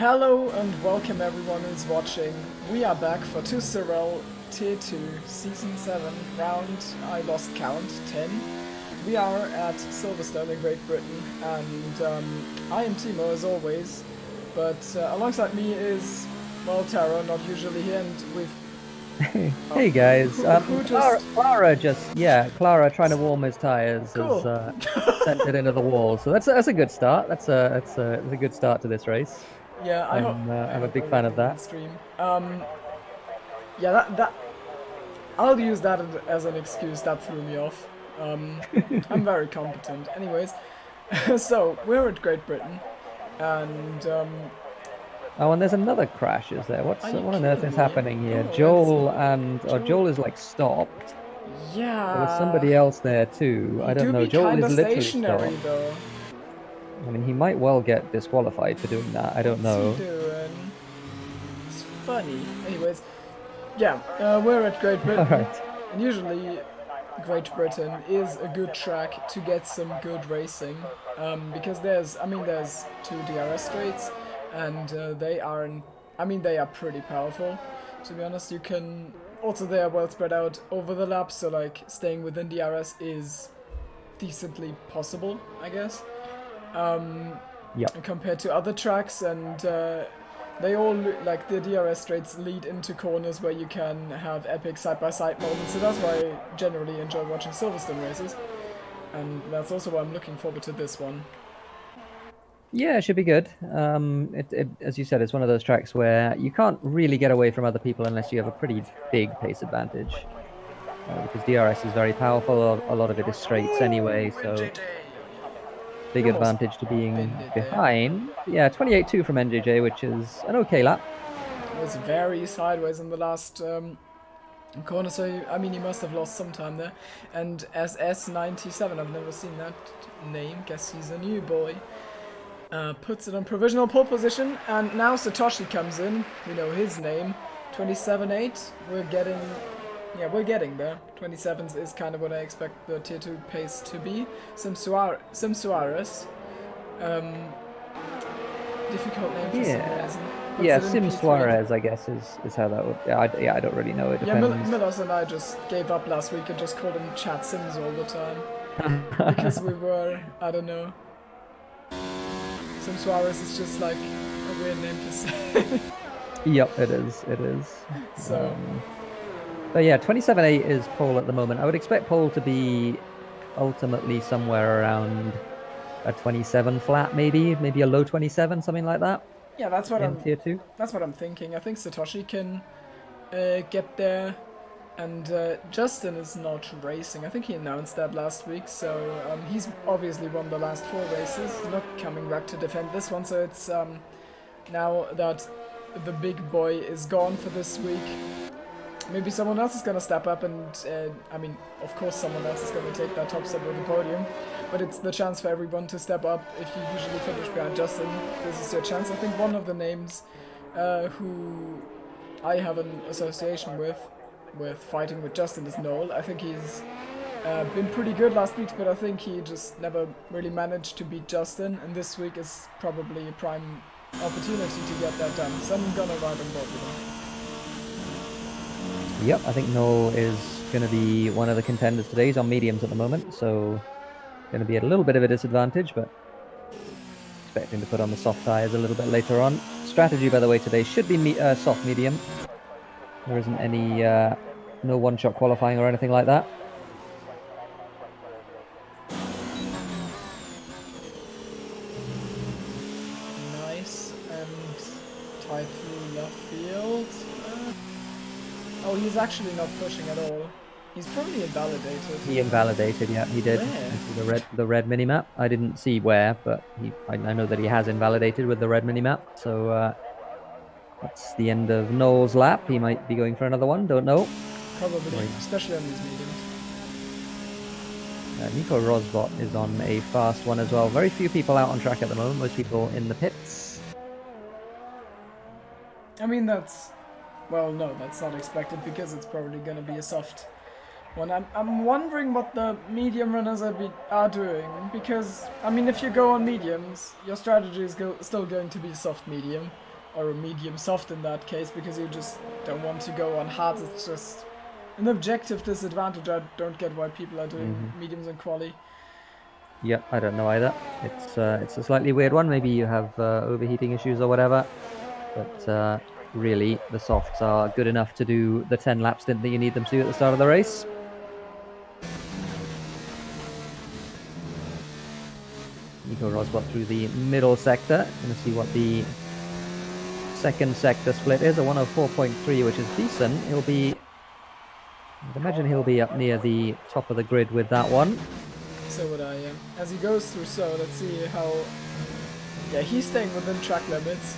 Hello and welcome everyone who's watching. We are back for SLR Tier 2 Season 7 round, I lost count, 10. We are at Silverstone in Great Britain and I am Timo as always, but alongside me is, well, Tara, not usually here, and we've... Hey guys, who just... Clara trying to warm his tires Cool. has sent it into the wall. So that's a good start. That's a good start to this race. Yeah, I hope I'm a big fan of everything will that. stream. Yeah, that I'll use that as an excuse. That threw me off. I'm very competent. Anyways, so we're at Great Britain, and Oh, and there's another crash, is there? What on earth is kidding me? happening here? Oh, Joel is like stopped. There was yeah. somebody else there too. I He don't do know. be Joel kind is of literally stationary stopped. though. I mean, he might well get disqualified for doing that. I don't What's he know. doing? It's funny. Anyways, yeah, we're at Great All Britain, right. and usually Great Britain is a good track to get some good racing, because there's two DRS straights, and they are pretty powerful. To be honest, you can also, they are well spread out over the laps, so like staying within DRS is decently possible, I guess. Yep. Compared to other tracks, and they all like the DRS straights lead into corners where you can have epic side-by-side moments, so that's why I generally enjoy watching Silverstone races, and that's also why I'm looking forward to this one. Yeah, it should be good. As you said, it's one of those tracks where you can't really get away from other people unless you have a pretty big pace advantage. Because DRS is very powerful, a lot of it is straights anyway, so big Almost advantage to being bended there. behind. Yeah, 28.2 from NJJ, which is an okay lap. It was very sideways in the last corner, so he must have lost some time there. And SS97, I've never seen that name, guess he's a new boy. Puts it on provisional pole position, and now Satoshi comes in. We know his name. 27.8. We're getting there. 27 is kind of what I expect the tier 2 pace to be. Sim Suarez. Difficult name for some reason. Yeah, Sim Suarez, I guess, is how that would. I don't really know. It depends. Yeah, Millers and I just gave up last week and just called him Chad Sims all the time. Because we were, I don't know. Sim Suarez is just like a weird name to say. Yep, it is. So. But yeah, 27.8 is pole at the moment. I would expect pole to be ultimately somewhere around a 27 flat, maybe a low 27, something like that. Yeah, that's what tier 2. That's what I'm thinking. I think Satoshi can get there, and Justin is not racing. I think he announced that last week, so he's obviously won the last 4 races. He's not coming back to defend this one, so it's now that the big boy is gone for this week, maybe someone else is going to step up, and of course someone else is going to take that top step of the podium, but it's the chance for everyone to step up. If you usually finish behind Justin, this is your chance. I think one of the names who I have an association with fighting with Justin is Noel. I think he's been pretty good last week, but I think he just never really managed to beat Justin, and this week is probably a prime opportunity to get that done, so I'm gonna ride on board with him. Yep, I think Noel is going to be one of the contenders today. He's on mediums at the moment, so going to be at a little bit of a disadvantage, but expecting to put on the soft tires a little bit later on. Strategy, by the way, today should be soft medium. There isn't any no one-shot qualifying or anything like that. Nice, and tied through left field. Oh, he's actually not pushing at all. He's probably invalidated. He invalidated, yeah, he did. The red minimap. I didn't see where, but I know that he has invalidated with the red minimap. So that's the end of Noel's lap. He might be going for another one. Don't know. Probably, especially on these mediums. Nico Rosbot is on a fast one as well. Very few people out on track at the moment. Most people in the pits. I mean, well, no, that's not expected because it's probably going to be a soft one. I'm wondering what the medium runners are doing, because, if you go on mediums, your strategy is still going to be soft medium. or a medium soft in that case, because you just don't want to go on hard. It's just an objective disadvantage. I don't get why people are doing mediums and quali. Yeah, I don't know either. It's a slightly weird one. Maybe you have overheating issues or whatever, but really the softs are good enough to do the 10 lap stint that you need them to at the start of the race. Nico Rosberg through the middle sector. Going to see what the second sector split is, a 104.3, which is decent. He'll be, I'd imagine he'll be up near the top of the grid with that one. So would I, yeah. As he goes through, so let's see how... Yeah, he's staying within track limits,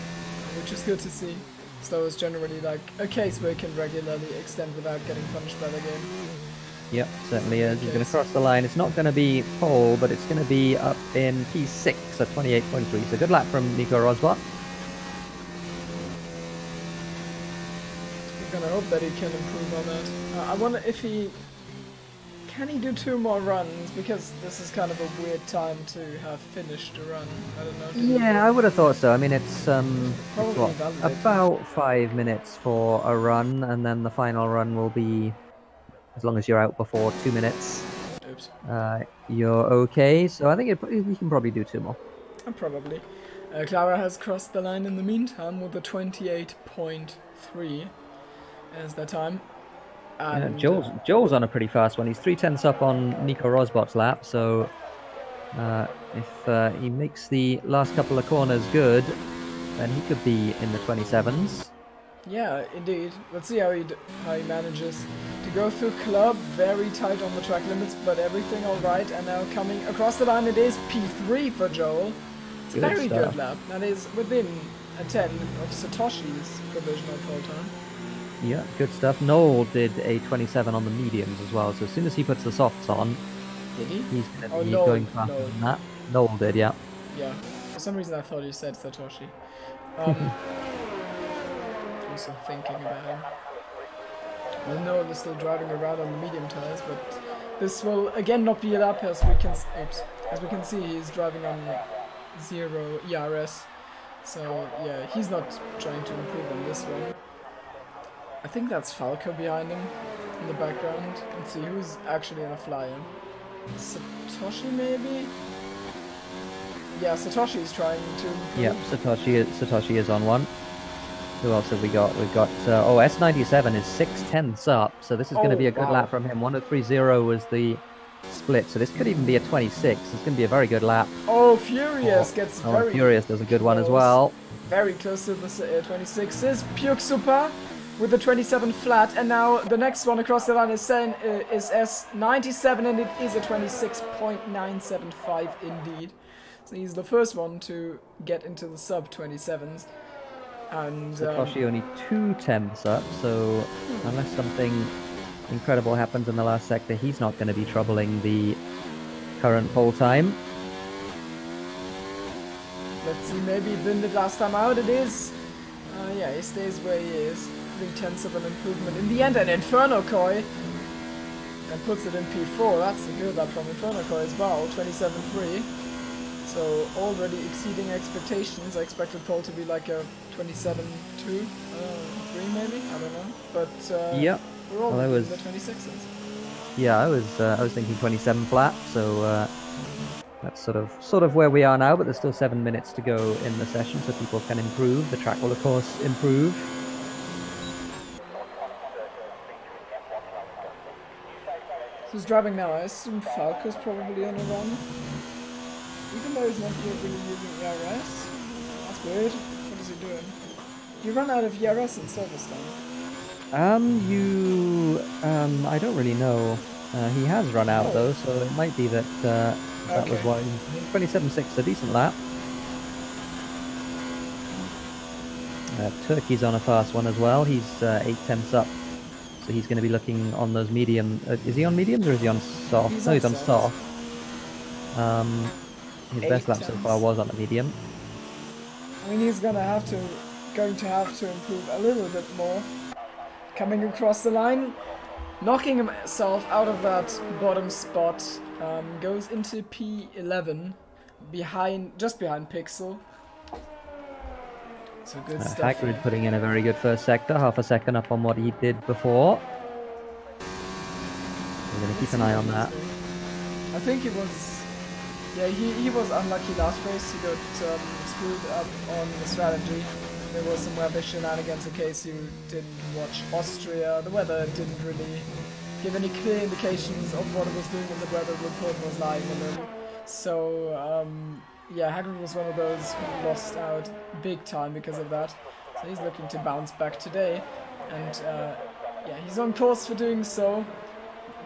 which is good to see. So it's generally like a case where he can regularly extend without getting punished by the game. Yep, certainly is. He's going to cross the line. It's not going to be pole, but it's going to be up in P6 at 28.3. So good lap from Nico Rosberg. We're going to hope that he can improve on that. I wonder if he... Can he do 2 more runs? Because this is kind of a weird time to have finished a run. I don't know. Yeah, I would have thought so. I mean, it's what, about 5 minutes for a run, and then the final run will be, as long as you're out before 2 minutes, Oops. You're okay. So I think we can probably do 2 more. Probably. Clara has crossed the line in the meantime with a 28.3 as the time. And Joel's on a pretty fast one. He's 3/10 up on Nico Rosberg's lap, so if he makes the last couple of corners good, then he could be in the 27s. Yeah, indeed. Let's see how he manages to go through club. Very tight on the track limits, but everything all right. And now coming across the line, it is P3 for Joel. It's a very good lap. That is within a 10 of Satoshi's provisional pole time. Yeah, good stuff. Noel did a 27 on the mediums as well, so as soon as he puts the softs on, did he? He's going to be going faster than that. Noel did, yeah. Yeah, for some reason I thought you said Satoshi. Also thinking about him. Well, Noel is still driving around on the medium tires, but this will again not be a lap as we can. As we can see, he's driving on 0 ERS. So yeah, he's not trying to improve on this one. I think that's Falco behind him in the background. Let's see who's actually in a flyer. Satoshi maybe? Yeah, Satoshi is trying to improve. Yeah, Satoshi is on one. Who else have we got? We've got S97 is 6/10 up, so this is going to be a good lap from him. 1:03.0 was the split, so this could even be a 26. It's going to be a very good lap. Oh, Furious gets very Furious does a good one as well. Very close to the 26s. Puke Super with the 27 flat, and now the next one across the line is S97, and it is a 26.975 indeed. So he's the first one to get into the sub 27s. And Satoshi only 2/10 up, so unless something incredible happens in the last sector, he's not going to be troubling the current pole time. Let's see, maybe then the last time out it is. Yeah, he stays where he is. 3/10 of an improvement. In the end, an Inferno Koi. And puts it in P4. That's a good up from Inferno Koi as well. 27.3. So already exceeding expectations. I expected pole to be like a 27.2, 3 maybe. I don't know. But yeah, we're all in the 26s. Yeah, I was thinking 27 flat. So that's sort of where we are now. But there's still 7 minutes to go in the session, so people can improve. The track will of course improve. Who's driving now? I assume Falco's probably on a run. Even though he's not really using ERS. That's weird. What is he doing? You run out of ERS in Silverstone. I don't really know. He has run out though, so it might be that that was why. 27.6, a decent lap. Turkey's on a fast one as well. He's 8/10 up. So he's going to be looking on those medium. Is he on mediums or is he on soft? He's on soft. His best lap so far was on a medium. I mean, he's going to have to improve a little bit more. Coming across the line, knocking himself out of that bottom spot, goes into P11, just behind Pixel. So good stuff. Hagrid putting in a very good first sector, half a second up on what he did before. We're going to keep an eye on that. I think he was, yeah, he was unlucky last race. He got screwed up on the strategy. There was some weather shenanigans in case you didn't watch Austria. The weather didn't really give any clear indications of what it was doing, and the weather report was lying a little. So, yeah, Hagrid was one of those who lost out big time because of that. So he's looking to bounce back today. And, yeah, he's on course for doing so.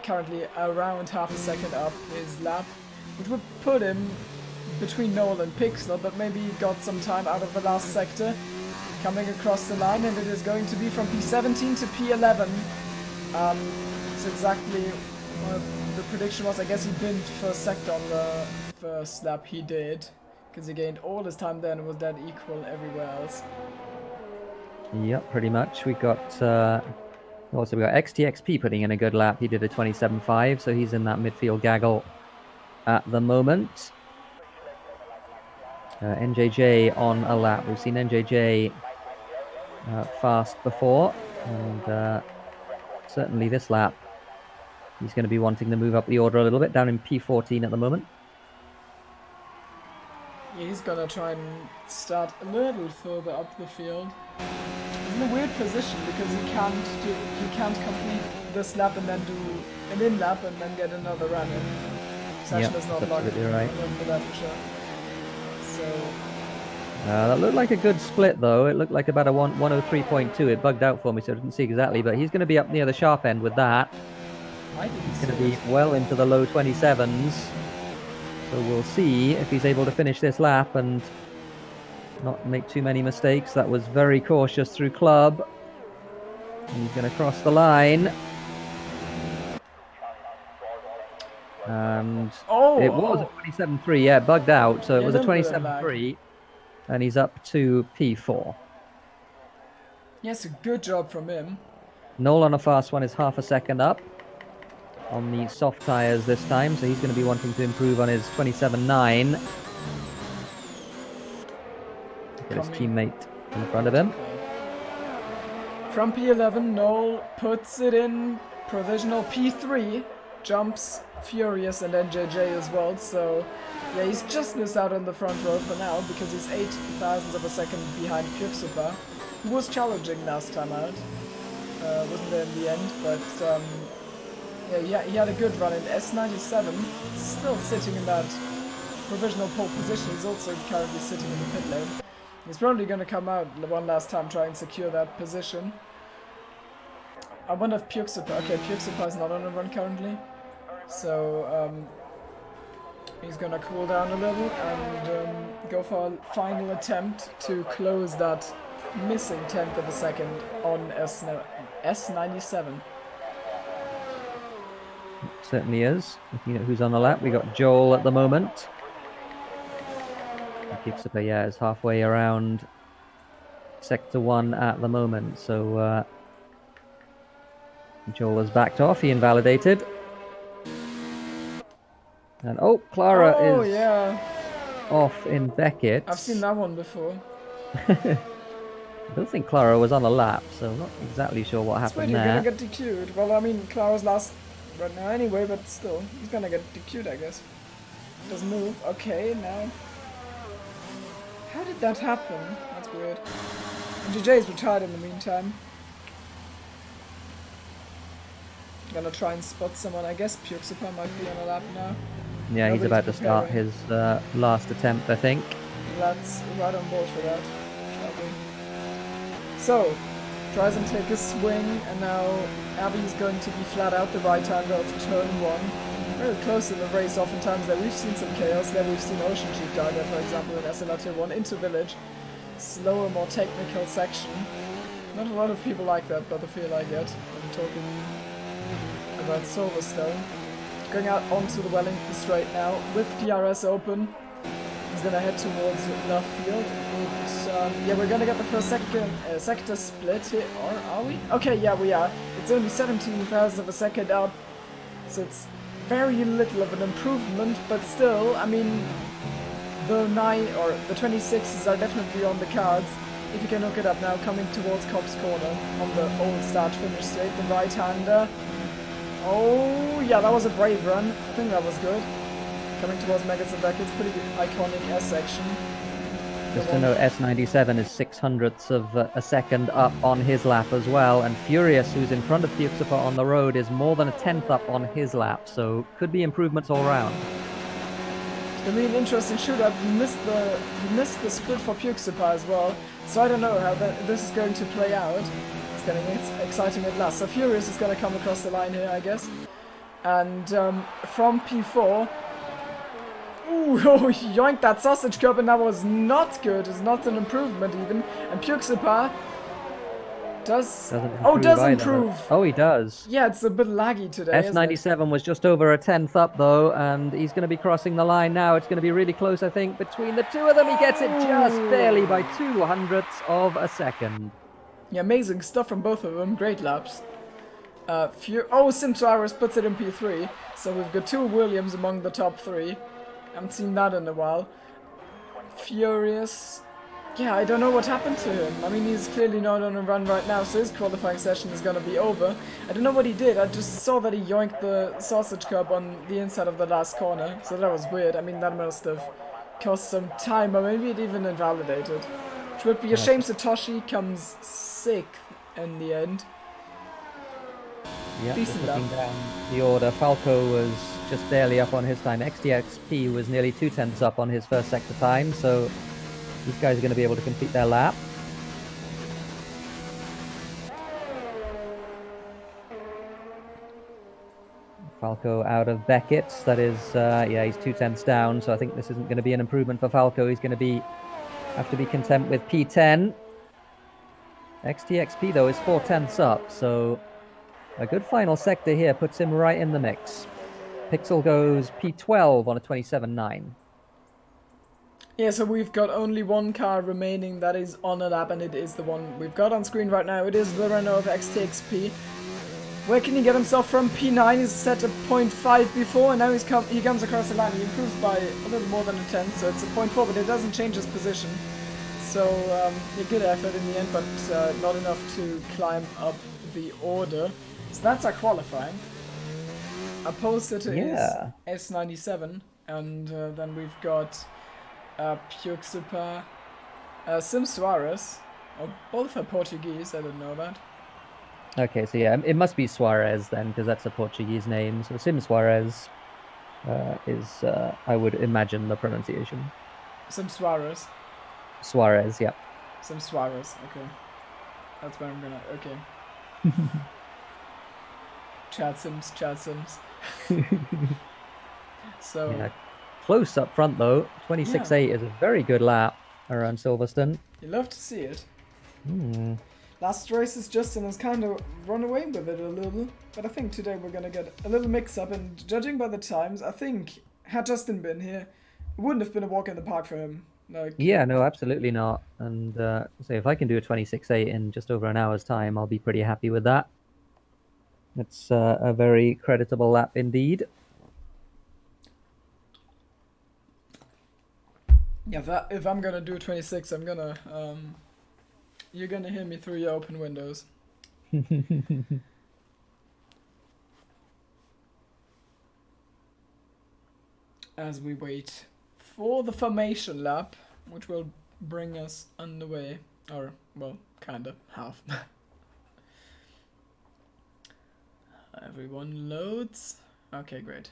Currently around half a second up his lap, which would put him between Noel and Pixel, but maybe he got some time out of the last sector. Coming across the line, and it is going to be from P17 to P11. So exactly what the prediction was. I guess he binned first sector on the first lap. He did, because he gained all his time there and was dead equal everywhere else. Yep, pretty much. We got also we got XTXP putting in a good lap. He did a 27.5, so he's in that midfield gaggle at the moment. NJJ on a lap. We've seen NJJ fast before, and certainly this lap he's going to be wanting to move up the order a little bit, down in P14 at the moment. Yeah, he's gonna try and start a little further up the field. He's in a weird position because he can't complete this lap and then do an in lap and then get another run in. Session is not long right for that for sure. So that looked like a good split, though. It looked like about a 103.2. It bugged out for me, so I didn't see exactly. But he's going to be up near the sharp end with that. He's going to be well into the low 27s. So we'll see if he's able to finish this lap and not make too many mistakes. That was very cautious through club. He's going to cross the line. And it was a 27.3. Yeah, bugged out. So it was a 27.3. And he's up to P4. Yes, a good job from him. Noel on a fast one is half a second up on the soft tyres this time, so he's going to be wanting to improve on his 27.9. Look at his teammate in front of him. From P11, Noel puts it in provisional P3, jumps Furious and NJJ as well, so yeah, he's just missed out on the front row for now because he's 8 thousandths of a second behind Puksupa, who was challenging last time out. Wasn't there in the end, but yeah, he had a good run in S97, still sitting in that provisional pole position. He's also currently sitting in the pit lane. He's probably going to come out one last time, try and secure that position. I wonder if Puksupa, okay, Puksupa is not on a run currently. So he's gonna cool down a little and go for a final attempt to close that missing 10th of a second on S97. Certainly is. Looking at who's on the lap, we got Joel at the moment. Puksupa, yeah, is halfway around sector 1 at the moment. So Joel has backed off. He invalidated. And Clara is off in Beckett. I've seen that one before. I don't think Clara was on a lap, so I'm not exactly sure what happened there. You're gonna get DQ'd. Well, I mean, Clara's last right now anyway, but still, he's gonna get DQ'd, I guess. Doesn't move. Okay, now. How did that happen? That's weird. And JJ's retired in the meantime. Gonna try and spot someone. I guess Puksupa might be on a lap now. Yeah, he's about to start his last attempt, I think. That's right on board for that. So, tries and take a swing, and now Abby's going to be flat out the right hander of turn 1. Very close in the race, oftentimes there we've seen some chaos. There we've seen Ocean Chief die there, for example, in SLR Tier 1 into Village. Slower, more technical section. Not a lot of people like that, but the feel I get when talking about Silverstone. Going out onto the Wellington Straight now with DRS open. He's gonna head towards left field. Yeah, we're gonna get the first sector split here, or are we? Okay, yeah, we are. It's only 17 thousandths of a second up, so it's very little of an improvement, but still, I mean, the 26s are definitely on the cards. if you can hook it up now, coming towards Cobb's corner on the old start-finish straight, the right-hander. Oh, yeah, that was a brave run. I think that was good. Coming towards Megas and Beckett's pretty iconic S-section. Just to note, S97 is 600ths of a second up on his lap as well, and Furious, who's in front of Puxapa on the road, is more than a 10th up on his lap, so could be improvements all round. I mean, interesting shootout. He missed the split for Puxapa as well, so I don't know how this is going to play out. It's getting exciting at last. So Furious is going to come across the line here, I guess. And from P4... Ooh, oh, yoink, that sausage curb, and that was not good. It's not an improvement even. And Puxapa does improve. Oh, he does. Yeah, it's a bit laggy today. S97 was just over a 10th up though, and he's going to be crossing the line now. It's going to be really close, I think, between the two of them. He gets it just barely by 200ths of a second. Yeah, amazing stuff from both of them. Great laps. Sim Suarez puts it in P3, so we've got two Williams among the top three. Haven't seen that in a while. Furious. Yeah, I don't know what happened to him. I mean, he's clearly not on a run right now, so his qualifying session is gonna be over. I don't know what he did. I just saw that he yoinked the sausage curb on the inside of the last corner, so that was weird. I mean, that must have cost some time, or maybe it even invalidated. Which would be a shame. Satoshi comes 6th in the end. Yeah, decent looking down the order, Falco was just barely up on his time. XTXP was nearly 2/10ths up on his first sector time, so these guys are going to be able to complete their lap. Falco out of Beckett, that is, yeah, he's 2/10ths down, so I think this isn't going to be an improvement for Falco. He's going to have to be content with P10. XTXP, though, is 4/10ths up, so a good final sector here puts him right in the mix. Pixel goes P12 on a 27.9. Yeah, so we've got only one car remaining that is on a lap, and it is the one we've got on screen right now. It is the Renault of XTXP. Where can he get himself from? P9 is set at 0.5 before, and now he comes across the line. He improves by a little more than a 10th, so it's a 0.4, but it doesn't change his position. So, a good effort in the end, but not enough to climb up the order. So that's our qualifying. Our pole sitter is S97, and then we've got Puxapa, Sim Suarez. Oh, both are Portuguese, I didn't know that. Okay, so yeah, it must be Suarez then, because that's a Portuguese name. So Sim Suarez is, I would imagine, the pronunciation. Sim Suarez. Suarez, yeah. Sim Suarez, okay. That's where I'm gonna, okay. Chad Sims. So yeah, close up front though. 26.8 is a very good lap around Silverstone. You love to see it. Last races, Justin has kind of run away with it a little, but I think today we're gonna get a little mix-up, and judging by the times, I think had Justin been here, it wouldn't have been a walk in the park for him. Like, yeah, no, absolutely not. And so if I can do a 26.8 in just over an hour's time, I'll be pretty happy with that. It's a very creditable lap indeed. Yeah, if I'm gonna do 26, I'm gonna you're gonna hear me through your open windows. As we wait for the formation lap, which will bring us underway, or well, kinda half. Everyone loads. Okay, great.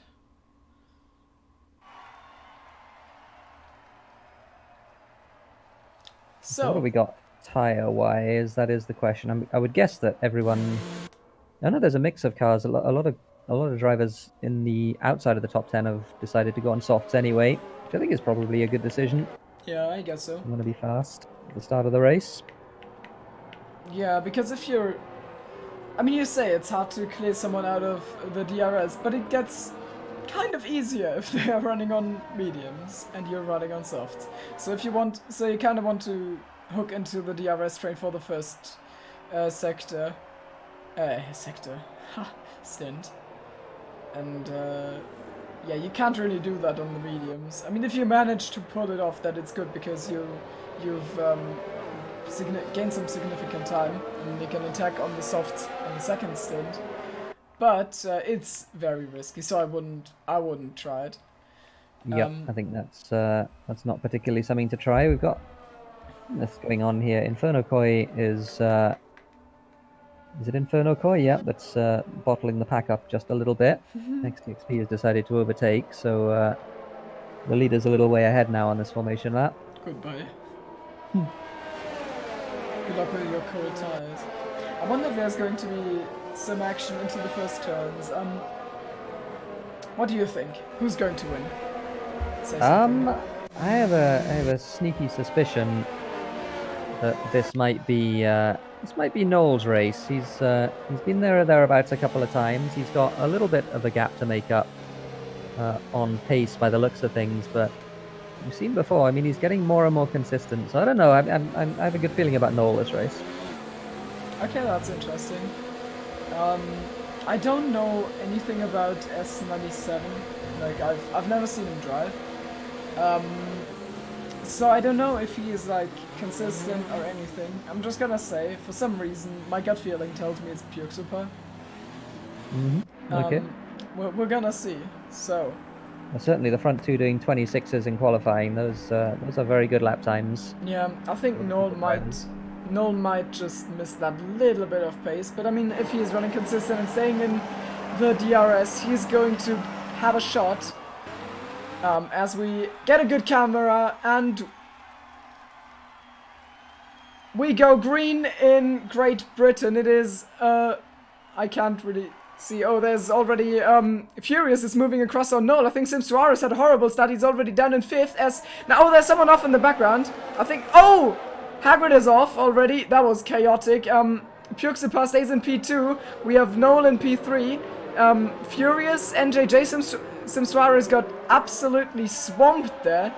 So what have we got tire-wise? That is the question. I would guess that everyone. I know there's a mix of cars. A lot of drivers in the outside of the top 10 have decided to go on softs anyway, which I think is probably a good decision. Yeah, I guess so. I'm gonna be fast at the start of the race. Yeah, because if you're, I mean, you say it's hard to clear someone out of the DRS, but it gets kind of easier if they are running on mediums and you're running on softs. So if you want, so you kind of want to hook into the DRS train for the first stint. And yeah, you can't really do that on the mediums. I mean, if you manage to pull it off, that it's good, because you've gain some significant time, and he can attack on the softs on the second stint. But it's very risky, so I wouldn't try it. Yep, I think that's not particularly something to try. We've got this going on here. Inferno Koi is it Inferno Koi? Yeah, that's bottling the pack up just a little bit. XTXP has decided to overtake, so the leader's a little way ahead now on this formation lap. Goodbye. Good luck with your cold tires. I wonder if there's going to be some action into the first turns. What do you think? Who's going to win? I have a sneaky suspicion that this might be Noel's race. He's been there or thereabouts a couple of times. He's got a little bit of a gap to make up on pace by the looks of things, but we've seen before. I mean, he's getting more and more consistent. So I don't know. I have a good feeling about Noel this race. Okay, that's interesting. I don't know anything about S97. Like I've never seen him drive. So I don't know if he is like consistent or anything. I'm just gonna say, for some reason, my gut feeling tells me it's pure super. Okay. We're gonna see. So. Well, certainly the front two doing 26s in qualifying. Those are very good lap times. Yeah, I think Noel might just miss that little bit of pace. But I mean, if he is running consistent and staying in the DRS, he's going to have a shot. As we get a good camera and we go green in Great Britain. It is, I can't really see. Oh, there's already, Furious is moving across on Noel. I think Sim Suarez had a horrible start. He's already down in 5th as, now, oh, there's someone off in the background. I think, oh, Hagrid is off already. That was chaotic. Puxipar stays in P2. We have Noel in P3. Furious, NJJ, Sim Suarez got absolutely swamped there,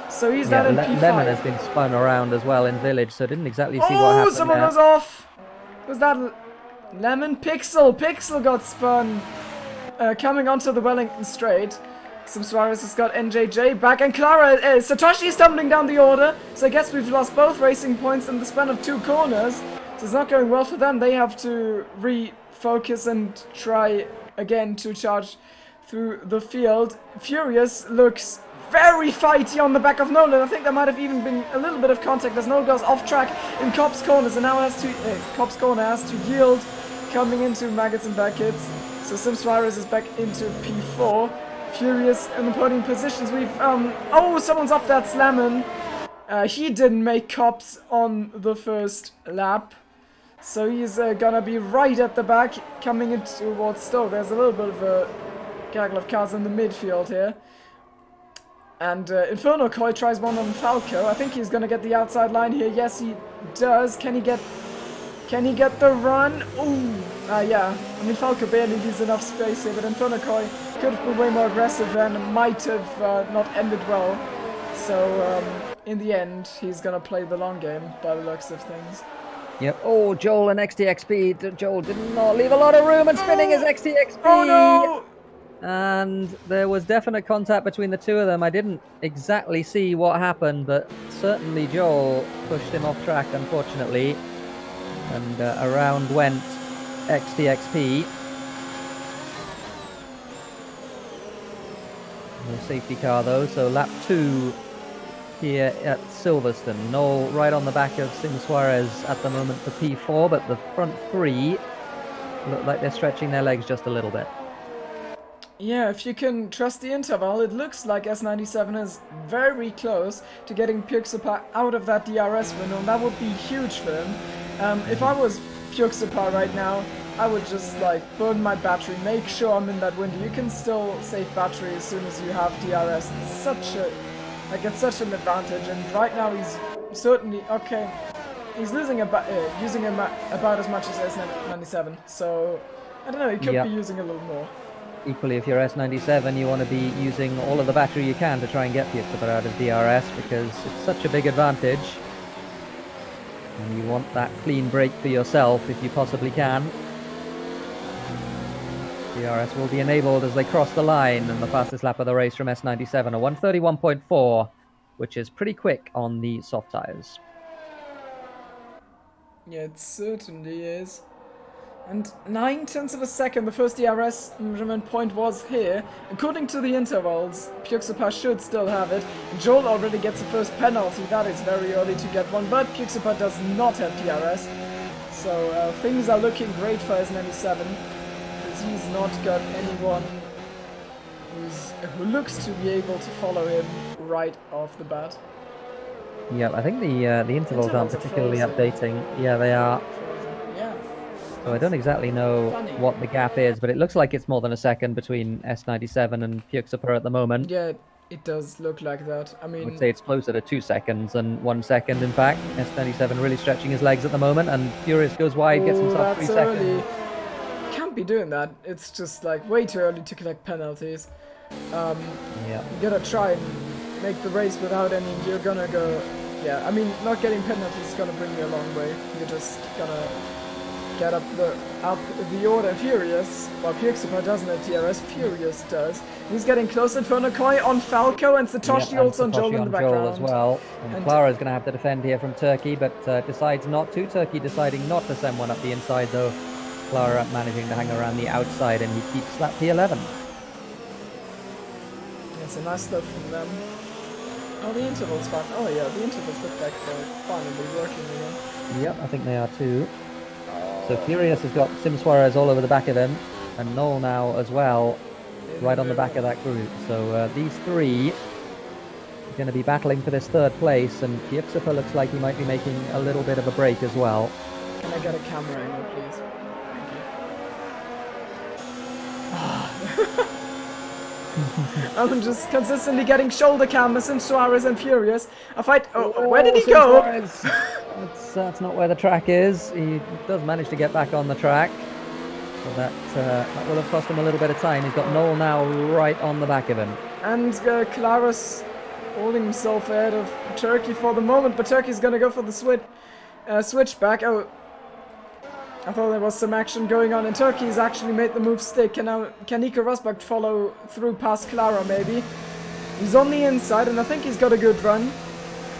so he's down in P5. Lemon has been spun around as well in Village, so didn't exactly see what happened. Oh, someone there. goes off! Was that Lemon? Pixel got spun coming onto the Wellington Straight. Sim Suarez has got NJJ back, and Satoshi is tumbling down the order, so I guess we've lost both racing points in the span of 2 corners, so it's not going well for them. They have to refocus and try again to charge through the field. Furious looks very fighty on the back of Nolan. I think there might have even been a little bit of contact as Nolan goes off track in Cobb's corners and now Cobb's corner has to yield coming into Maggots and Beckett's. So Sim Suarez is back into P4. Furious in the podium positions. We've oh, someone's off. That's Lemon. He didn't make Cobb's on the first lap. So he's gonna be right at the back coming in towards Stowe. There's a little bit of a gaggle of cars in the midfield here. And Inferno Koi tries one on Falco. I think he's going to get the outside line here. Yes, he does. Can he get the run? Ooh. Yeah. I mean, Falco barely leaves enough space here, but Inferno Koi could have been way more aggressive and might have not ended well. So, in the end, he's going to play the long game by the looks of things. Yep. Oh, Joel and XTXP. Joel did not leave a lot of room and spinning his XTXP. Oh, no! And there was definite contact between the two of them. I didn't exactly see what happened, but certainly Joel pushed him off track, unfortunately. And around went XTXP. No safety car though, so lap 2 here at Silverstone. Noel right on the back of Sim Suarez at the moment for P4, but the front 3 look like they're stretching their legs just a little bit. Yeah, if you can trust the interval, it looks like S97 is very close to getting Puxipar out of that DRS window, and that would be huge for him. If I was Puxipar right now, I would just like burn my battery, make sure I'm in that window. You can still save battery as soon as you have DRS. It's such an advantage, and right now he's certainly okay. He's losing using him about as much as S97, so I don't know. He could be using a little more. Equally, if you're S97, you want to be using all of the battery you can to try and get Puxipar out of DRS because it's such a big advantage. And you want that clean break for yourself if you possibly can. DRS will be enabled as they cross the line, and the fastest lap of the race from S97, a 1:31.4, which is pretty quick on the soft tyres. Yeah, it certainly is. And 9/10 of a second, the first DRS measurement point was here. According to the intervals, Puxapa should still have it. Joel already gets the first penalty. That is very early to get one, but Puxapa does not have DRS. So things are looking great for S97, because he's not got anyone who looks to be able to follow him right off the bat. Yeah, I think the intervals aren't particularly updating. Yeah, they are. Yeah. So I don't exactly know what the gap is, but it looks like it's more than a second between S97 and Puxapa at the moment. Yeah, it does look like that. I I mean, would say it's closer to 2 seconds than 1 second, in fact. S97 really stretching his legs at the moment, and Furious goes wide, gets himself 3 seconds. Early. Can't be doing that. It's just like way too early to collect penalties. Yeah. You gotta try and make the race without any. You're gonna go. Yeah, I mean, not getting penalties is gonna bring you a long way. You're just gonna get up the order. Furious, well, Puxapa doesn't have DRS, Furious does. He's getting close. Inferno Koi on Falco, and Satoshi also on Joel in the background. Joel as well. And Clara's going to have to defend here from Turkey, but decides not to. Turkey deciding not to send one up the inside, though. Clara managing to hang around the outside, and he keeps that P11. It's a nice stuff from them. Oh, the interval's fine. Oh yeah, the intervals look like they're finally working again. Yep, I think they are too. So Furious has got Sim Suarez all over the back of him, and Noel now as well, right on the back of that group. So these three are going to be battling for this third place, and Puxapa looks like he might be making a little bit of a break as well. Can I get a camera angle, please? Thank you. I'm just consistently getting shoulder cameras and Suarez and Furious. A fight. Oh, where did he go? That's not where the track is. He does manage to get back on the track. So that will have cost him a little bit of time. He's got Noel now right on the back of him. And Clara's holding himself ahead of Turkey for the moment, but Turkey's gonna go for the switchback. Oh, I thought there was some action going on, and Turkey's actually made the move stick. Can Nico Rosberg follow through past Clara, maybe? He's on the inside, and I think he's got a good run.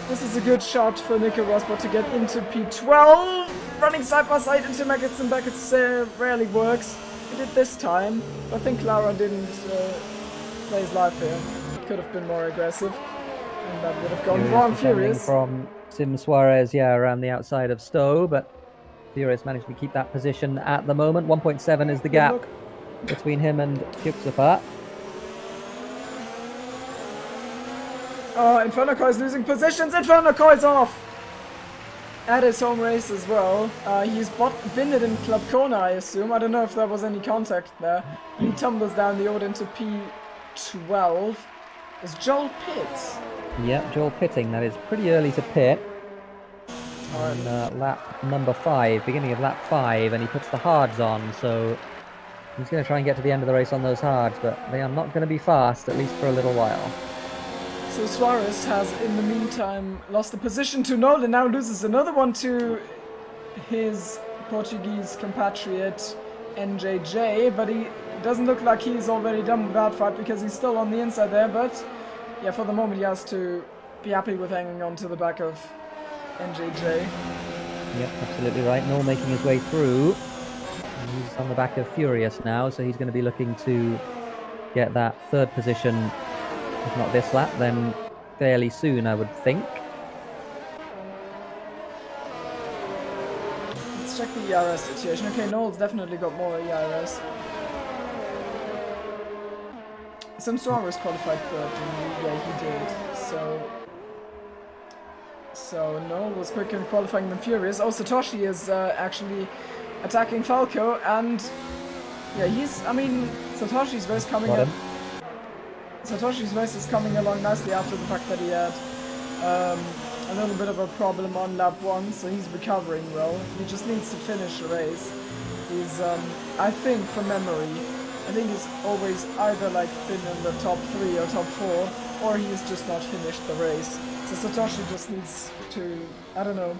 This is a good shot for Nico Rosberg to get into P12. Running side by side into Maggots and Beckets rarely works. He did this time, but I think Clara didn't play his life here. Could have been more aggressive, and that would have gone wrong. Furious from Sim Suarez, yeah, around the outside of Stowe, but Furious managed to keep that position at the moment. 1.7 is the gap between him and Puxapa. Oh, Inferno Koi is losing positions. Inferno Koi is off at his home race as well. He's been it in Club Kona, I assume. I don't know if there was any contact there. He tumbles down the order into P12. Is Joel pits? Yep, Joel pitting. That is pretty early to pit. On lap number 5, beginning of lap 5, and he puts the hards on, so he's going to try and get to the end of the race on those hards, but they are not going to be fast, at least for a little while. So Suarez has, in the meantime, lost the position to Noel, and now loses another one to his Portuguese compatriot NJJ, but he doesn't look like he's already done with that fight because he's still on the inside there, but yeah, for the moment he has to be happy with hanging on to the back of NJJ. Yep, absolutely right. Noel making his way through. He's on the back of Furious now, so he's going to be looking to get that third position, if not this lap, then fairly soon, I would think. Let's check the ERS situation. Okay, Noel's definitely got more ERS. Some Suarez qualified third, and yeah, he did. So Noel was quicker in qualifying than Furious. Oh, Satoshi is actually attacking Falco, and yeah, Satoshi's race coming up. Satoshi's race is coming along nicely after the fact that he had a little bit of a problem on lap 1, so he's recovering well. He just needs to finish the race. He's, I think, from memory, he's always either like been in the top 3 or top 4, or he's just not finished the race. So Satoshi just needs to, I don't know,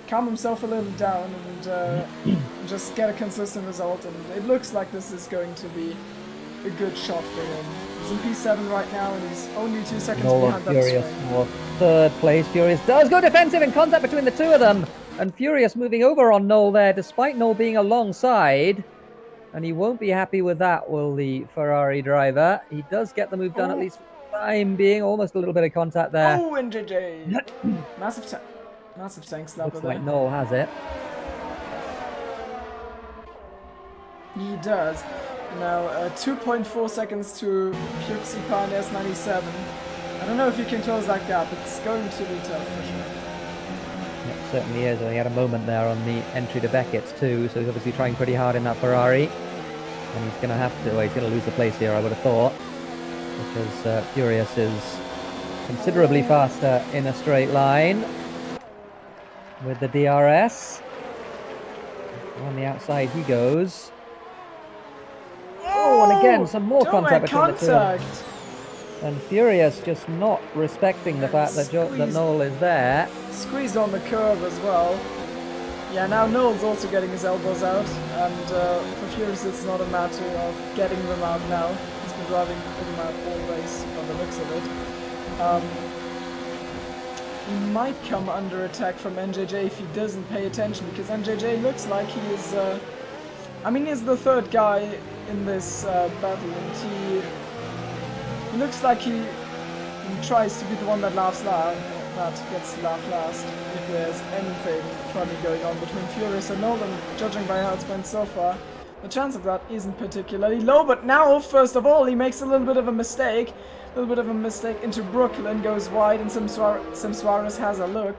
calm himself a little down and just get a consistent result, and it looks like this is going to be a good shot for him. He's in P7 right now, and he's only 2 seconds behind that Furious for third place. Furious does go defensive in contact between the two of them. And Furious moving over on Noel there, despite Noel being alongside. And he won't be happy with that, will the Ferrari driver? He does get the move done, at least for the time being. Almost a little bit of contact there. Oh, NJJ! Massive tank slapper Looks there. like Noel has it. He does. Now, 2.4 seconds to Puxipan and S97. I don't know if he can close that gap. It's going to be tough for sure. It certainly is. He had a moment there on the entry to Beckett's too, so he's obviously trying pretty hard in that Ferrari. And he's going to have to, well, he's going to lose the place here, I would have thought. Because Furious is considerably faster in a straight line with the DRS. On the outside he goes. Oh, and again, some more contact between the two. And Furious just not respecting the fact that Noel is there. Squeezed on the curve as well. Yeah, now Noel's also getting his elbows out. And for Furious, it's not a matter of getting them out now. He's been driving them out all race by the looks of it. He might come under attack from NJJ if he doesn't pay attention, because NJJ looks like he is... I mean, he's the third guy in this battle, and he looks like he tries to be the one that laughs loud, that gets laughed last, if there's anything funny going on between Furious and Nolan. Judging by how it's went so far, the chance of that isn't particularly low. But now, first of all, he makes a little bit of a mistake into Brooklyn, goes wide, and Sim Suarez has a look,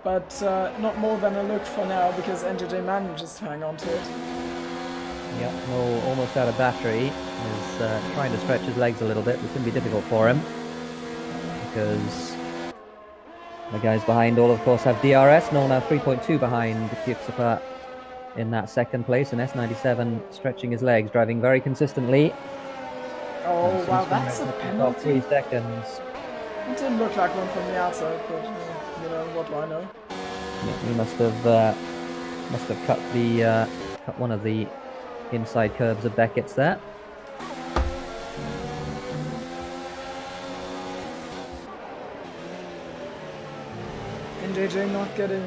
but not more than a look for now, because NJJ manages to hang on to it. Yep, Noel almost out of battery. Is trying to stretch his legs a little bit. It's going to be difficult for him because the guys behind all, of course, have DRS. Noel now 3.2 behind Puxipat in that second place, and S97 stretching his legs, driving very consistently. Oh wow, that's a penalty. 3 seconds. It didn't look like one from the outside, but you know, what do I know? Yeah, he must have cut the cut one of the inside curves of Beckett's there. NJJ not getting...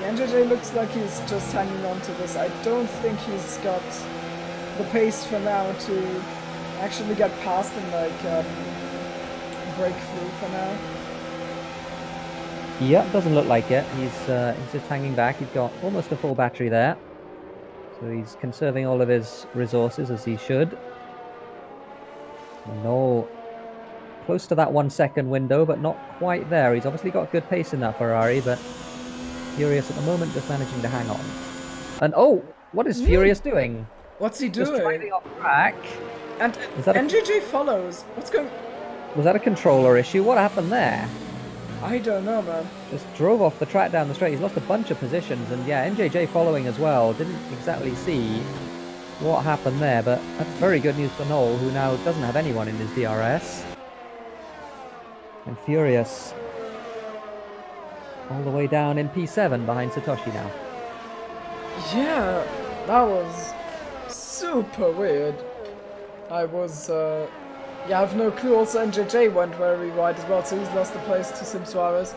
NJJ looks like he's just hanging on to this. I don't think he's got the pace for now to actually get past and like breakthrough for now. Yep, doesn't look like it. He's just hanging back. He's got almost a full battery there. So he's conserving all of his resources as he should. Noel close to that 1 second window, but not quite there. He's obviously got good pace in that Ferrari, but Furious at the moment just managing to hang on. And oh, what is Furious doing? What's he doing? Just driving off track. And NJJ follows. What's going... Was that a controller issue? What happened there? I don't know, man. Just drove off the track down the straight. He's lost a bunch of positions, and yeah, NJJ following as well. Didn't exactly see what happened there, but that's very good news for Noel, who now doesn't have anyone in his DRS. And Furious all the way down in P7 behind Satoshi now. Yeah, that was super weird. I was... Yeah, I have no clue. Also, NJJ went very wide as well, so he's lost the place to Sim Suarez.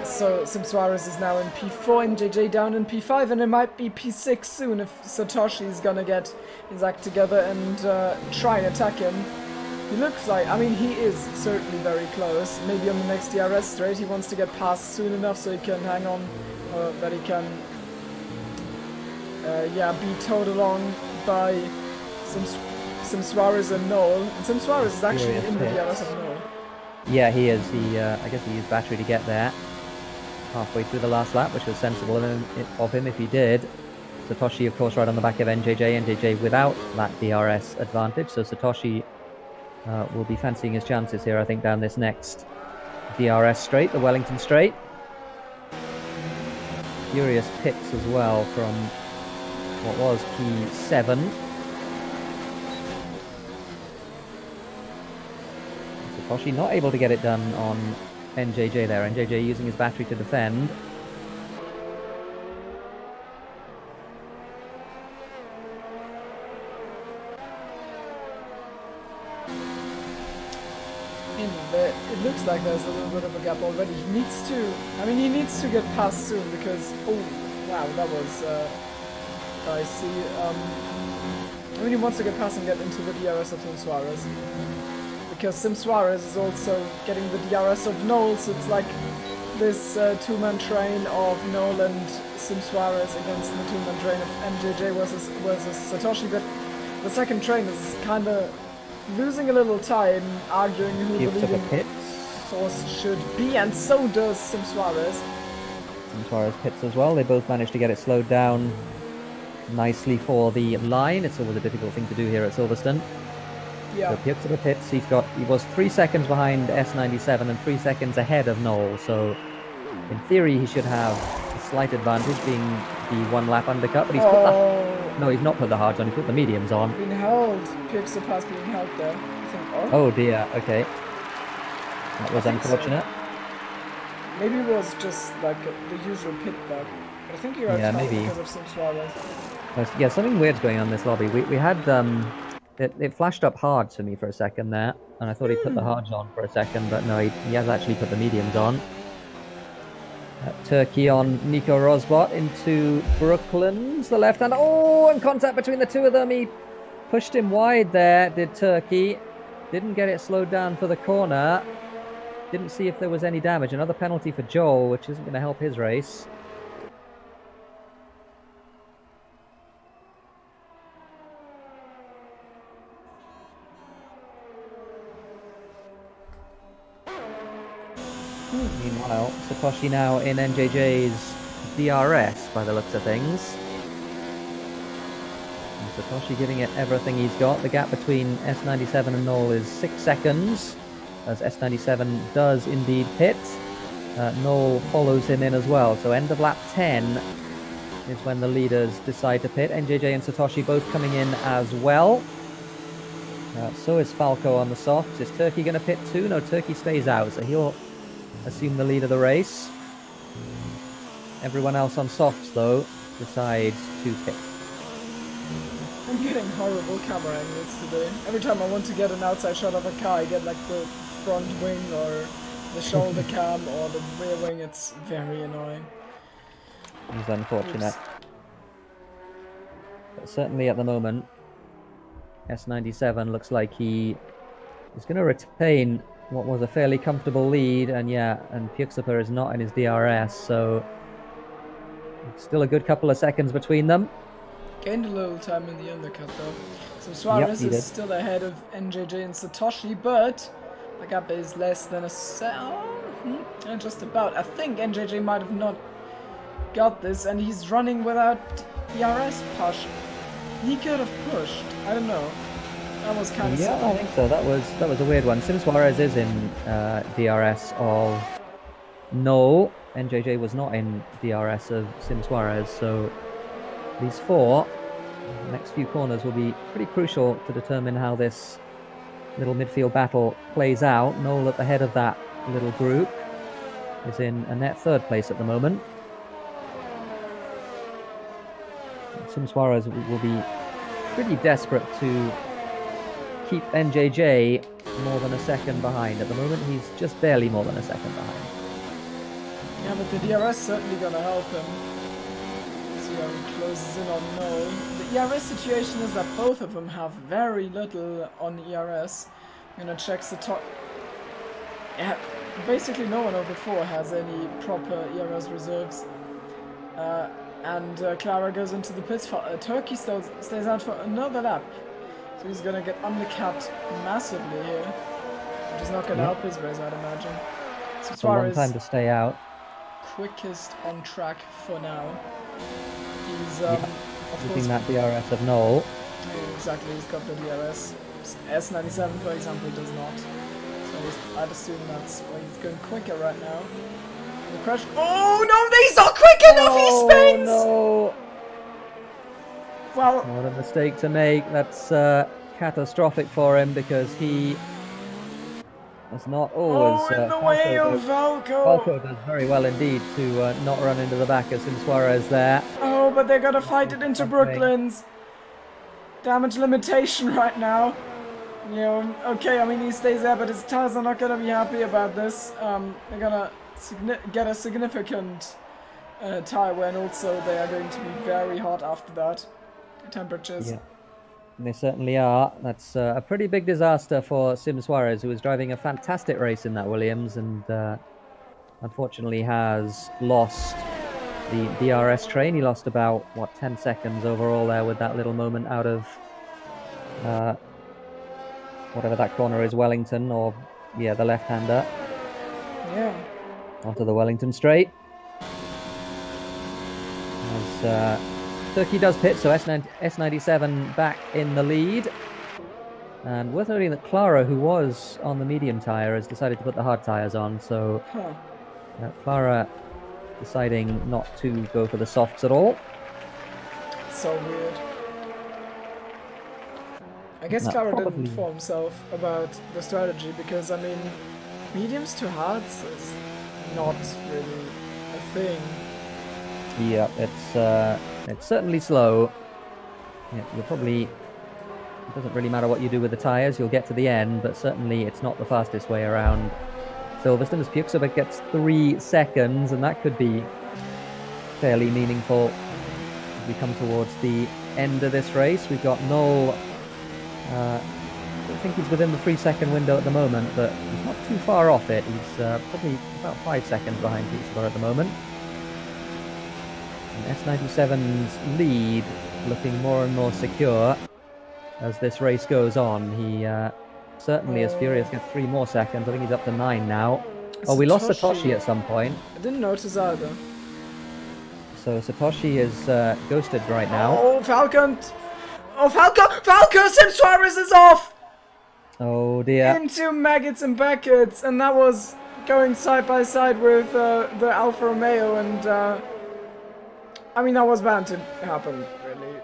So Sim Suarez is now in P4, NJJ down in P5, and it might be P6 soon if Satoshi is gonna get his act together and try and attack him. He looks like, I mean, he is certainly very close. Maybe on the next DRS straight he wants to get past soon enough so he can hang on, that he can, yeah, be towed along by Sim Suarez and Noel. And Sim Suarez is actually in the DRS of Noel. Yeah, he is. I guess he used battery to get there halfway through the last lap, which was sensible of him if he did. Satoshi, of course, right on the back of NJJ. NJJ without that DRS advantage, so Satoshi will be fancying his chances here, I think, down this next DRS straight, the Wellington straight. Furious pits as well from what was P7. Satoshi not able to get it done on NJJ there. NJJ using his battery to defend. It looks looks like there's a little bit of a gap already. He needs to, I mean, he needs to get past soon because, oh, wow, that was dicey. I mean, he wants to get past and get into the DRS of Sim Suarez. Because Sim Suarez is also getting the DRS of Noel, so it's like this two-man train of Noel and Sim Suarez against the two-man train of MJJ versus Satoshi, but the second train is kind of losing a little time arguing who the leading source should be, and so does Sim Suarez. Sim Suarez pits as well. They both managed to get it slowed down nicely for the line. It's always a difficult thing to do here at Silverstone. Yeah. So Piux to the pits. He was 3 seconds behind S97 and 3 seconds ahead of Noel. So in theory, he should have a slight advantage, being the 1 lap undercut. But he's put the, no, he's not put the hards on. He put the mediums on. Being held. Piux pass being held there. I think. Oh dear. Okay. That was unfortunate. So. Maybe it was just like the usual pit bug. But I think you're right maybe because of Sim Suarez. Yeah, something weird's going on in this lobby. We had it flashed up hards for me for a second there, and I thought he put the hards on for a second, but no, he has actually put the mediums on. Turkey on Nico Rosbot into Brooklyn's the left hand. Oh, and contact between the two of them. He pushed him wide there, did Turkey. Didn't get it slowed down for the corner. Didn't see if there was any damage. Another penalty for Joel, which isn't going to help his race. Meanwhile, Satoshi now in NJJ's DRS by the looks of things. And Satoshi giving it everything he's got. The gap between S97 and Noel is 6 seconds, as S97 does indeed pit. Noel follows him in as well, so end of lap 10 is when the leaders decide to pit. NJJ and Satoshi both coming in as well. So is Falco on the softs. Is Turkey going to pit too? No, Turkey stays out, so he'll assume the lead of the race. Everyone else on softs, though, decides to pit. I'm getting horrible camera angles today. Every time I want to get an outside shot of a car, I get like the front wing or the shoulder cam or the rear wing. It's very annoying. It's unfortunate. But certainly at the moment, S97 looks like he is going to retain what was a fairly comfortable lead, and Piux is not in his DRS, so still a good couple of seconds between them. Gained a little time in the undercut though. So Suarez is still ahead of NJJ and Satoshi, but the gap is less than a just about. I think NJJ might have not got this, and he's running without DRS push. He could have pushed. I don't know. That was kind of silly. I think so. That was a weird one. Sim Suarez is in DRS of Noel. NJJ was not in DRS of Sim Suarez, so these four the next few corners will be pretty crucial to determine how this little midfield battle plays out. Noel at the head of that little group is in a net 3rd place at the moment. Sim Suarez will be pretty desperate to keep NJJ more than a second behind. At the moment, he's just barely more than a second behind. Yeah, but the DRS certainly gonna help him. See how he closes in on Noel. The ERS situation is that both of them have very little on ERS. I'm gonna check the top. Yeah, basically no one of the 4 has any proper ERS reserves. And Clara goes into the pits. Turkey stays out for another lap. So he's going to get undercut massively here. Which is not going to help his race, I'd imagine. So it's a long time to stay out. Quickest on track for now. He's, of course, that DRS of Noel. Yeah, exactly, he's got the DRS. S97, for example, does not. So I'd assume that's why he's going quicker right now. The crash. Oh no, he's not quick enough! He spins! No! Well, what a mistake to make. That's catastrophic for him because he was not always. In the way of Falco. Falco does very well indeed to not run into the back of Sim Suarez there. Oh, but they're gonna fight it into Brooklyn's damage limitation right now. You know, okay, I mean, he stays there, but his tires are not going to be happy about this. They're going to get a significant tire wear, and also they are going to be very hot after that. Temperatures. Yeah, they certainly are. That's a pretty big disaster for Sim Suarez, who was driving a fantastic race in that Williams, and unfortunately has lost the DRS train. He lost about, what, 10 seconds overall there with that little moment out of whatever that corner is, Wellington, or, yeah, the left-hander. Yeah. Onto the Wellington straight. As Turkey does pit, so S97 back in the lead. And worth noting that Clara, who was on the medium tyre, has decided to put the hard tyres on. So Clara deciding not to go for the softs at all. So weird. I guess Clara didn't inform himself about the strategy because, I mean, mediums to hards is not really a thing. Yeah, it's certainly slow. Yeah, you'll probably... It doesn't really matter what you do with the tyres, you'll get to the end, but certainly it's not the fastest way around Silverstone, as Pjuksova gets 3 seconds, and that could be fairly meaningful as we come towards the end of this race. We've got Null. I don't think he's within the 3-second window at the moment, but he's not too far off it. He's probably about 5 seconds behind Pjuksova at the moment. And S97's lead looking more and more secure as this race goes on. He certainly, as Furious gets 3 more seconds, I think he's up to 9 now. Oh, we lost Satoshi at some point. I didn't notice either. So Satoshi is ghosted right now. Oh, Falcon! Oh, Falcon! Sim Suarez is off! Oh dear. Into Maggots and Beckett's, and that was going side by side with the Alfa Romeo, and I mean, that was bound to happen, really.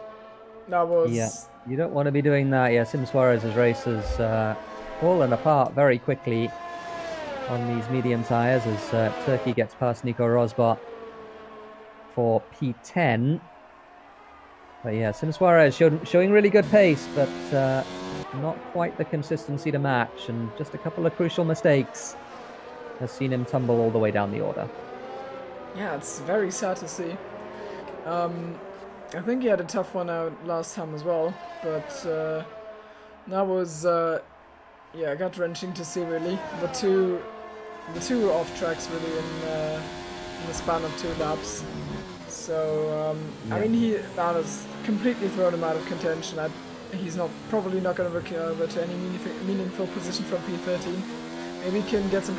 That was... Yeah, you don't want to be doing that. Yeah, Sim Suarez's race has fallen apart very quickly on these medium tyres as Turkey gets past Nico Rosberg for P10. But yeah, Sim Suarez showing really good pace, but not quite the consistency to match, and just a couple of crucial mistakes has seen him tumble all the way down the order. Yeah, it's very sad to see. I think he had a tough one out last time as well, but that was yeah, gut-wrenching to see, really. The two off tracks really in the span of 2 laps. So yeah. I mean, that has completely thrown him out of contention. He's probably not going to recover to any meaningful position from P13. Maybe he can get some.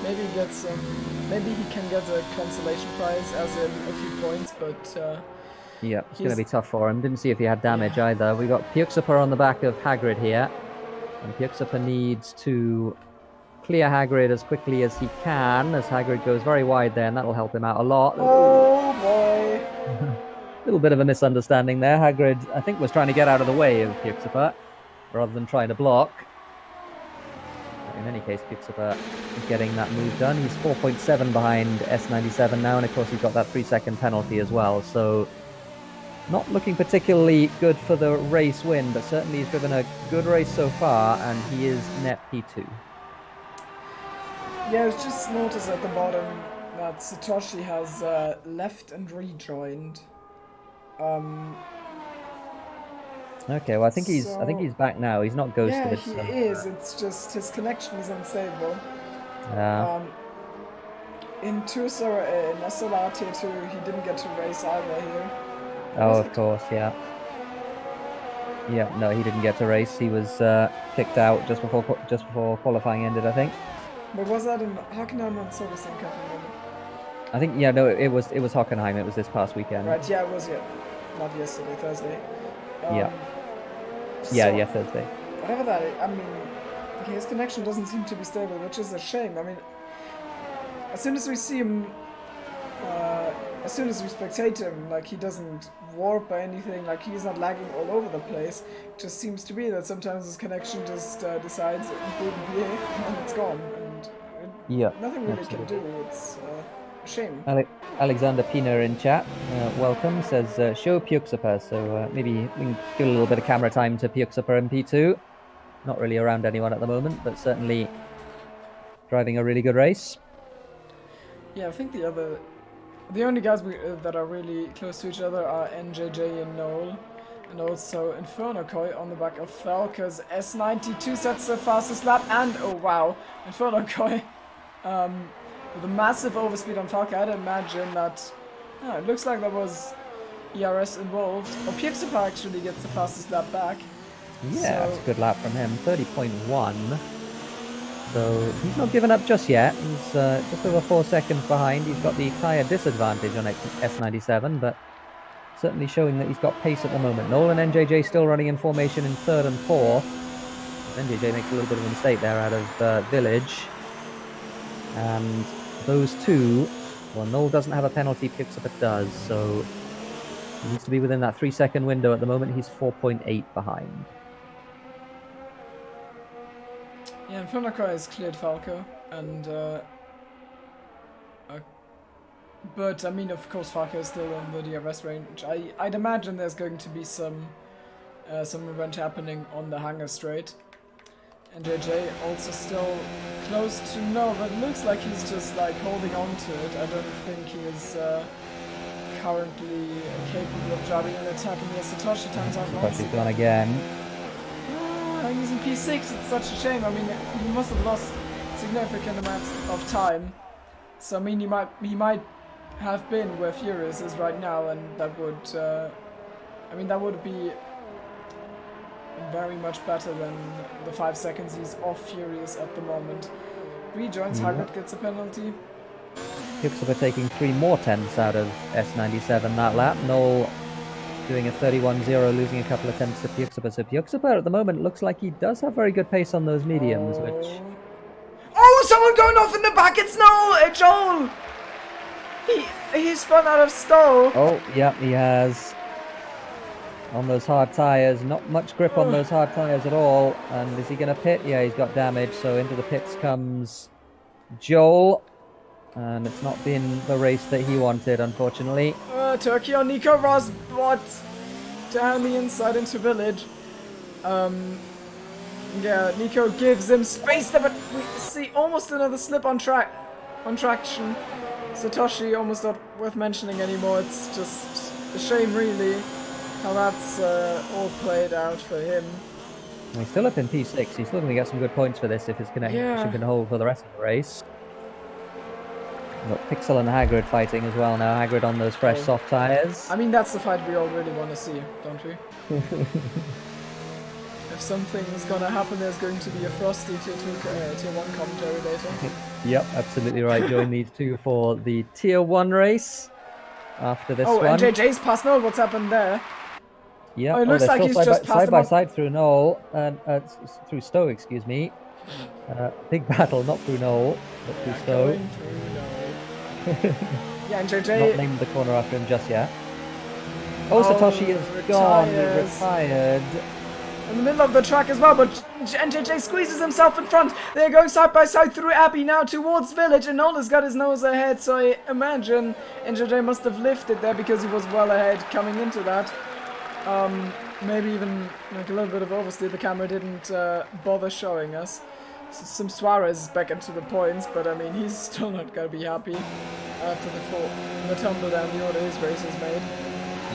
Maybe he can get a consolation prize, as in a few points, but yeah, it's going to be tough for him. Didn't see if he had damage either. We got Pjuksova on the back of Hagrid here, and Pjuksova needs to clear Hagrid as quickly as he can, as Hagrid goes very wide there, and that'll help him out a lot. Oh boy! A little bit of a misunderstanding there. Hagrid, I think, was trying to get out of the way of Pjuksova rather than trying to block. In any case, Pjuksova is getting that move done. He's 4.7 behind S97 now, and of course he's got that 3-second penalty as well. So not looking particularly good for the race win, but certainly he's driven a good race so far, and he is net P2. Yeah, I was just noticed at the bottom that Satoshi has left and rejoined. Okay, well I think he's back now. He's not ghosted. Yeah, he is. It's just his connection is unstable. In Tursa, in SLR Tier 2, he didn't get to race either here. Oh, of course, yeah. Yeah, no, he didn't get to race. He was kicked out just before qualifying ended, I think. But was that in Hockenheim and Silverstone Cup? I think, yeah, no, it was Hockenheim. It was this past weekend. Right, yeah, it was, yeah. Not yesterday, Thursday. Yeah. Yeah, Thursday. Whatever that is, I mean, his connection doesn't seem to be stable, which is a shame. I mean, as soon as we see him, as soon as we spectate him, like, he doesn't warp or anything, like, he's not lagging all over the place. It just seems to be that sometimes his connection just decides and it's gone, and nothing really can do. It's a shame. Alexander Pina in chat, welcome, says show Pjuksova, so maybe we can give a little bit of camera time to Pjuksova in P2. not really around anyone at the moment, but certainly driving a really good race. Yeah, I think the only guys that are really close to each other are NJJ and Noel. And also Inferno Koi on the back of Falco's S92 sets the fastest lap, and oh wow, Inferno Koi with a massive overspeed on Falco. I'd imagine that it looks like there was ERS involved. Or Pixipar actually gets the fastest lap back. Yeah, it's a good lap from him, 30.1. So he's not given up just yet. He's just over 4 seconds behind. He's got the tyre disadvantage on S97, but certainly showing that he's got pace at the moment. Noel and NJJ still running in formation in 3rd and 4th. NJJ makes a little bit of a mistake there out of Village. And those two, well, Noel doesn't have a penalty, Pixipar does, so he needs to be within that 3-second window. At the moment, he's 4.8 behind. Yeah, Inferno Koi has cleared Falco, and but I mean, of course, Falco is still on the DRS range. I'd imagine there's going to be some revenge happening on the Hangar Straight. And JJ also still close to no, but it looks like he's just like holding on to it. I don't think he is currently capable of driving an attack. And yes, Satoshi times out. Satoshi's gone again. He's in P6. It's such a shame. I mean, he must have lost significant amounts of time. So I mean, he might have been where Furious is right now, and that would, I mean, that would be very much better than the 5 seconds he's off Furious at the moment. Rejoins, Hagrid gets a penalty. Pixipar taking 3 more tenths out of S97 that lap. Noel doing a 31.0, losing a couple of tenths to Pixipar. So Pixipar at the moment looks like he does have very good pace on those mediums, which... Oh, someone going off in the back! It's Noel! Joel! He's spun out of Stowe. Oh, yeah, he has. On those hard tyres, not much grip on those hard tyres at all. And is he going to pit? Yeah, he's got damage. So into the pits comes Joel. And it's not been the race that he wanted, unfortunately. Turkey on Nico Rosbot down the inside into Village. Yeah, Nico gives him space there, but we see almost another slip on traction. Satoshi almost not worth mentioning anymore. It's just a shame, really, how that's all played out for him. He's still up in P6. He's still going to get some good points for this if his connection can hold for the rest of the race. We've got Pixel and Hagrid fighting as well now. Hagrid on those fresh soft tyres. I mean, that's the fight we all really want to see, don't we? If something's going to happen, there's going to be a Frosty Tier 1 commentary later. Yep, absolutely right. Join these two for the Tier 1 race after this one. Oh, and JJ's past Noel. What's happened there? Yeah, it looks like he's just side by side through Noel, through Stowe, excuse me. Big battle, not through Noel, but through Stowe. Yeah, and JJ... Not named the corner after him just yet. Oh, Satoshi is gone, retired. In the middle of the track as well, but NJJ squeezes himself in front. They're going side by side through Abbey now towards Village, and Noel has got his nose ahead, so I imagine NJJ must have lifted there because he was well ahead coming into that. Maybe even like a little bit of oversteer. The camera didn't bother showing us. Sim Suarez is back into the points, but I mean, he's still not going to be happy after the tumble down the order his race has made.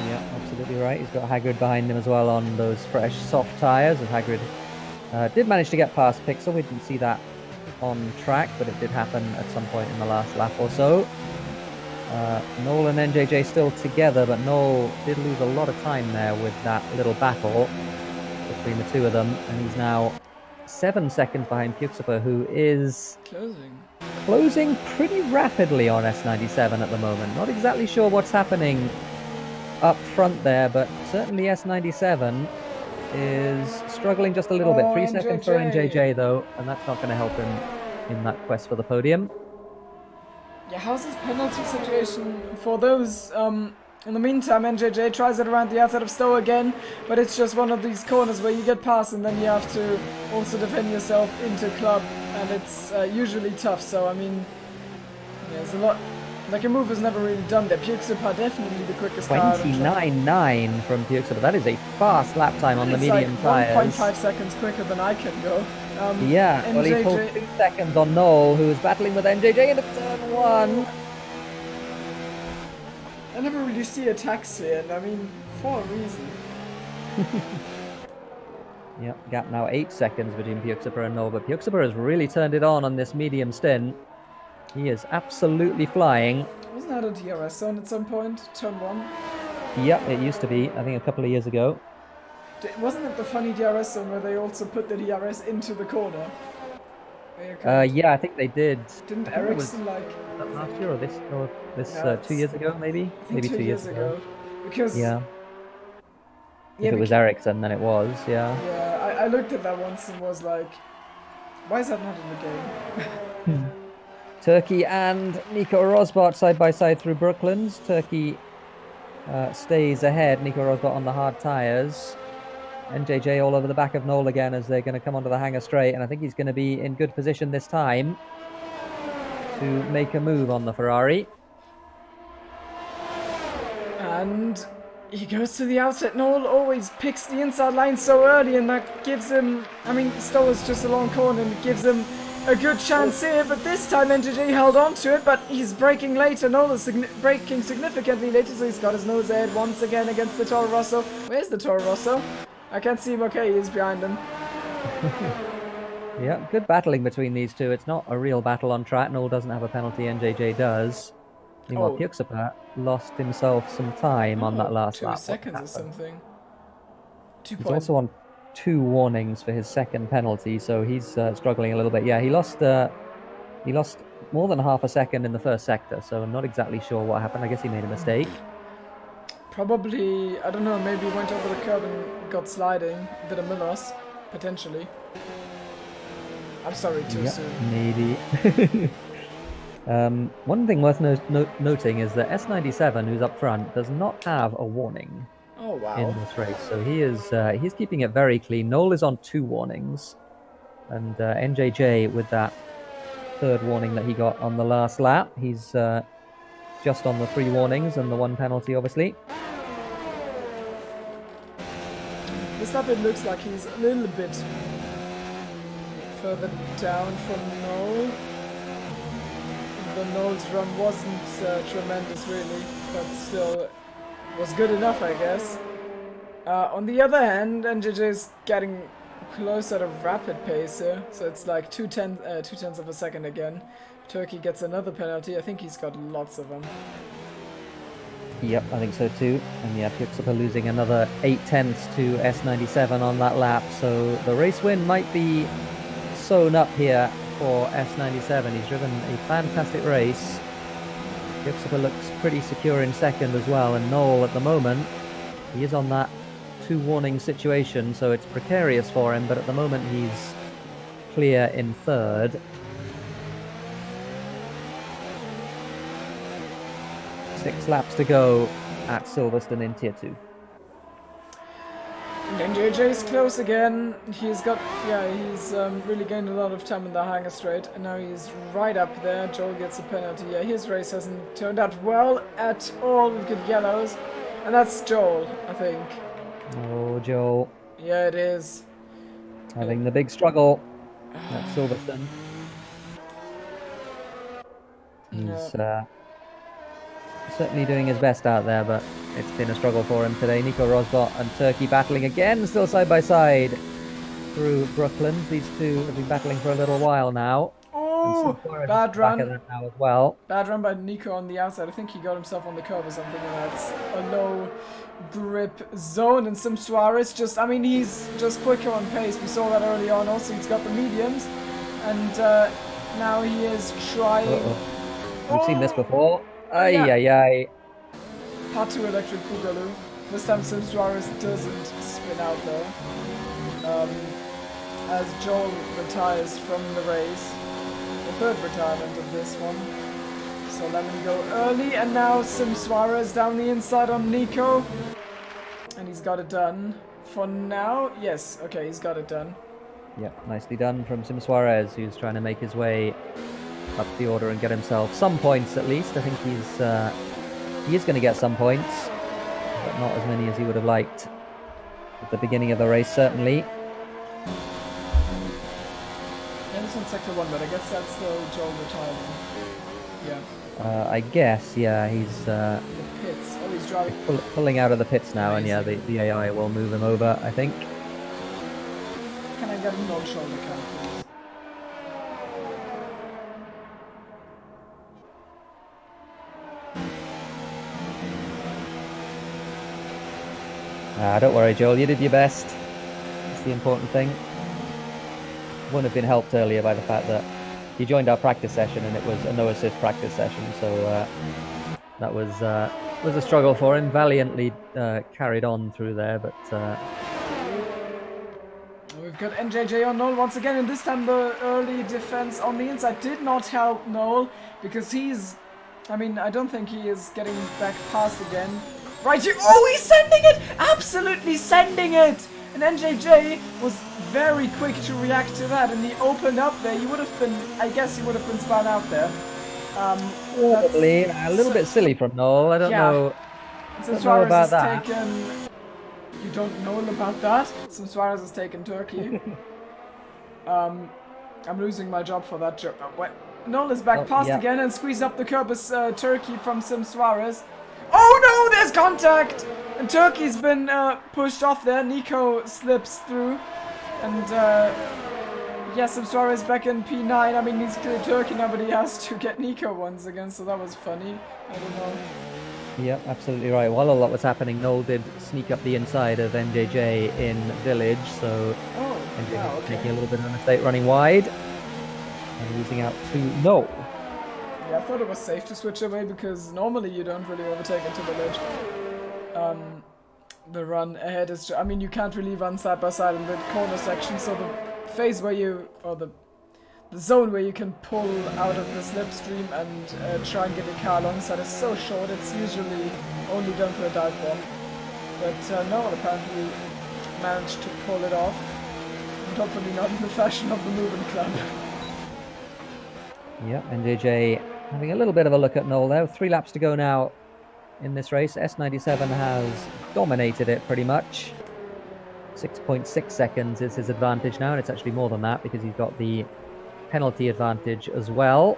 Yeah, absolutely right. He's got Hagrid behind him as well on those fresh soft tyres. And Hagrid did manage to get past Pixel. We didn't see that on track, but it did happen at some point in the last lap or so. Noel and NJJ still together, but Noel did lose a lot of time there with that little battle between the two of them. And he's now 7 seconds behind Pixipar, who is closing pretty rapidly on S97 at the moment. Not exactly sure what's happening up front there, but certainly S97 is struggling just a little bit. 3 seconds for NJJ though, and that's not going to help him in that quest for the podium. Yeah, how's his penalty situation for those? In the meantime, NJJ tries it around the outside of Stowe again, but it's just one of these corners where you get past and then you have to also defend yourself into club, and it's usually tough. So I mean, yeah, there's Like a move is never really done there. Puksupa definitely the quickest car. 29.9 from Puksupa. That is a fast lap time on the medium like tyres. 1.5 seconds quicker than I can go. Yeah, well, he pulled 2 seconds on Noel, who was battling with NJJ into turn 1. I never really see attacks here, and I mean, for a reason. Yep, gap now 8 seconds between Puksupa and Noel, but Puksupa has really turned it on this medium stint. He is absolutely flying. Wasn't that a DRS zone at some point? Turn 1? Yep, it used to be, I think a couple of years ago. Wasn't it the funny DRS zone where they also put the DRS into the corner? Yeah, I think they did. Didn't Ericsson last year or this 2 years ago, maybe? Maybe 2 years ago. Because if it was Ericsson, then it was, yeah. Yeah, I looked at that once and was like, why is that not in the game? Turkey and Nico Rosberg side by side through Brooklands. Turkey stays ahead. Nico Rosberg on the hard tyres. NJJ all over the back of Noel again as they're going to come onto the hangar straight, and I think he's going to be in good position this time to make a move on the Ferrari. And he goes to the outside. Noel always picks the inside line so early, and that gives him, I mean, Stowe is just a long corner and it gives him a good chance here, but this time NJJ held on to it, but he's braking later. Noel is braking significantly later, so he's got his nose ahead once again against the Toro Rosso. Where's the Toro Rosso? I can't see him. Okay, he's behind him. Yeah, good battling between these two. It's not a real battle on track. Noel doesn't have a penalty, NJJ does. Meanwhile, Puksupa lost himself some time on that last lap. 2 seconds or something. He's also on 2 warnings for his second penalty, so he's struggling a little bit. Yeah, he lost more than half a second in the first sector, so I'm not exactly sure what happened. I guess he made a mistake. Probably, I don't know, maybe went over the curb and got sliding, did a Millos, potentially. I'm sorry, too soon. Maybe. One thing worth noting is that S97, who's up front, does not have a warning in this race. So he's keeping it very clean. Noel is on 2 warnings, and NJJ with that 3rd warning that he got on the last lap. He's just on the 3 warnings and the 1 penalty, obviously. This lap it looks like he's a little bit further down from Noel. The Noel's run wasn't tremendous really, but still was good enough, I guess. On the other hand, NJJ is getting close at a rapid pace here, so it's like 2/10 of a second again. Turkey gets another penalty. I think he's got lots of them. Yep, I think so too. And yeah, Puksupa losing another 8/10 to S97 on that lap, so the race win might be sewn up here for S97. He's driven a fantastic race. Puksupa looks pretty secure in second as well, and Noel at the moment, he is on that 2 warning situation, so it's precarious for him, but at the moment he's clear in 3rd. 6 laps to go at Silverstone in Tier 2. And NJJ's close again. He's really gained a lot of time in the hangar straight, and now he's right up there. Joel gets a penalty. Yeah, his race hasn't turned out well at all with good yellows, and that's Joel, I think. Oh, Joel. Yeah, it is. Having the big struggle at Silverstone. He's certainly doing his best out there, but it's been a struggle for him today. Nico Rosberg and Turkey battling again, still side by side through Brooklyn. These two have been battling for a little while now. Oh, bad run. Now as well. Bad run by Nico on the outside. I think he got himself on the curb or something, and that's a low grip zone. And Sim Suarez he's just quicker on pace. We saw that early on. Also, he's got the mediums, and now he is trying. We've seen this before. Ay. Part 2 electric Boogaloo. This time Sim Suarez doesn't spin out though. As Joel retires from the race. The 3rd retirement of this one. So let me go early, and now Sim Suarez down the inside on Nico. And he's got it done. For now, yes, okay, he's got it done. Yep, nicely done from Sim Suarez, who's trying to make his way up the order and get himself some points at least. I think he is going to get some points, but not as many as he would have liked at the beginning of the race, certainly. Anderson sector 1, but I guess that's still Joel retiring. Yeah. I guess, yeah, he's The pits. Oh, he's driving. pulling out of the pits now, and yeah, the AI will move him over, I think. Can I get a no-shoulder cam, please? Don't worry, Joel, you did your best. That's the important thing. Wouldn't have been helped earlier by the fact that he joined our practice session and it was a no-assist practice session, so that was a struggle for him. Valiantly carried on through there, but... We've got NJJ on Noel once again, and this time the early defense on the inside did not help Noel, because he's... I mean, I don't think he is getting back past again. Right here. Oh, he's sending it! Absolutely sending it! And NJJ was very quick to react to that, and he opened up there. He would have been... I guess he would have been spun out there. Probably a little bit silly from Noel. I don't know. Some Suarez about that. You don't know about that? Some Suarez has taken Turkey. I'm losing my job for that joke. Noel is back past again and squeezed up the curb as Turkey from Sim Suarez. Oh no, there's contact! And Turkey's been pushed off there. Nico slips through. And yeah, Sim Suarez back in P9. I mean, he's cleared Turkey now, but he has to get Nico once again, so that was funny. I don't know. Yep, absolutely right. While all that was happening, Noel did sneak up the inside of NJJ in Village, so NJJ taking a little bit of a mistake running wide and losing out to Noel. Yeah, I thought it was safe to switch away because normally you don't really overtake into Village. The run ahead is... I mean, you can't really run side by side in the corner section, so the phase where you... or the zone where you can pull out of the slipstream and try and get a car alongside is so short, it's usually only done for a dive bomb. But Noel apparently managed to pull it off, and hopefully not in the fashion of the moving club. Yep, NJJ having a little bit of a look at Noel there. 3 laps to go now in this race. S97 has dominated it pretty much. 6.6 seconds is his advantage now, and it's actually more than that because he's got the penalty advantage as well.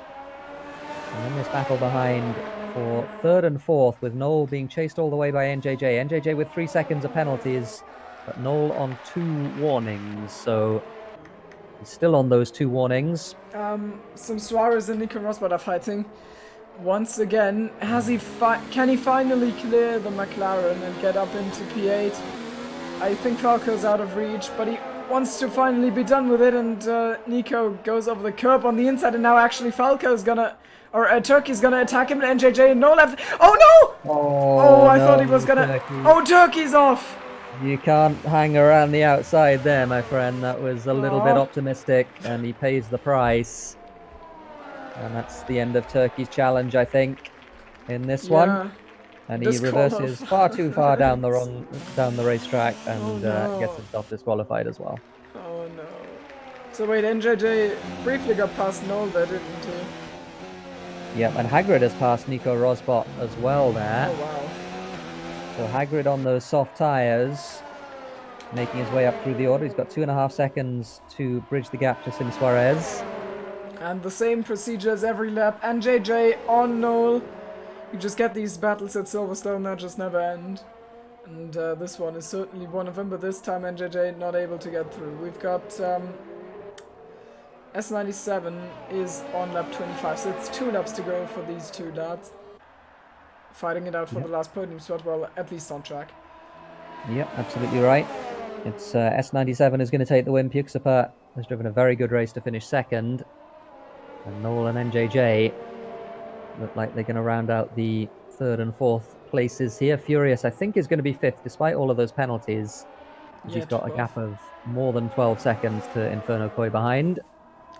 And then this battle behind for 3rd and 4th with Noel being chased all the way by NJJ. NJJ with 3 seconds of penalties, but Noel on 2 warnings, so he's still on those 2 warnings. Some Suarez and Nico Rosberg are fighting once again. Can he finally clear the McLaren and get up into P8? I think Falco's out of reach, but he wants to finally be done with it, and Nico goes over the curb on the inside, and now actually Falco's gonna, or Turkey's gonna attack him, and NJJ no left. Oh no! Oh, I thought he was gonna. Turkey. Oh, Turkey's off! You can't hang around the outside there, my friend. That was a little bit optimistic, and he pays the price. And that's the end of Turkey's challenge, I think, in this one. And he reverses far too far down the racetrack and gets himself disqualified as well. Oh no. So wait, NJJ briefly got past Noel there, didn't he? Yep, and Hagrid has passed Nico Rosberg as well there. Oh wow. So Hagrid on those soft tyres, making his way up through the order. He's got 2.5 seconds to bridge the gap to Sim Suarez. And the same procedure as every lap. NJJ on Noel. You just get these battles at Silverstone that just never end. And this one is certainly one of them, but this time NJJ not able to get through. We've got S97 is on lap 25, so it's 2 laps to go for these 2 lads. Fighting it out for the last podium spot, well, at least on track. Yep, absolutely right. It's S97 is going to take the win. Puxapa has driven a very good race to finish 2nd. And Noel and NJJ look like they're going to round out the 3rd and 4th places here. Furious, I think, is going to be 5th, despite all of those penalties. Yeah, he's got 12. A gap of more than 12 seconds to Inferno Koi behind.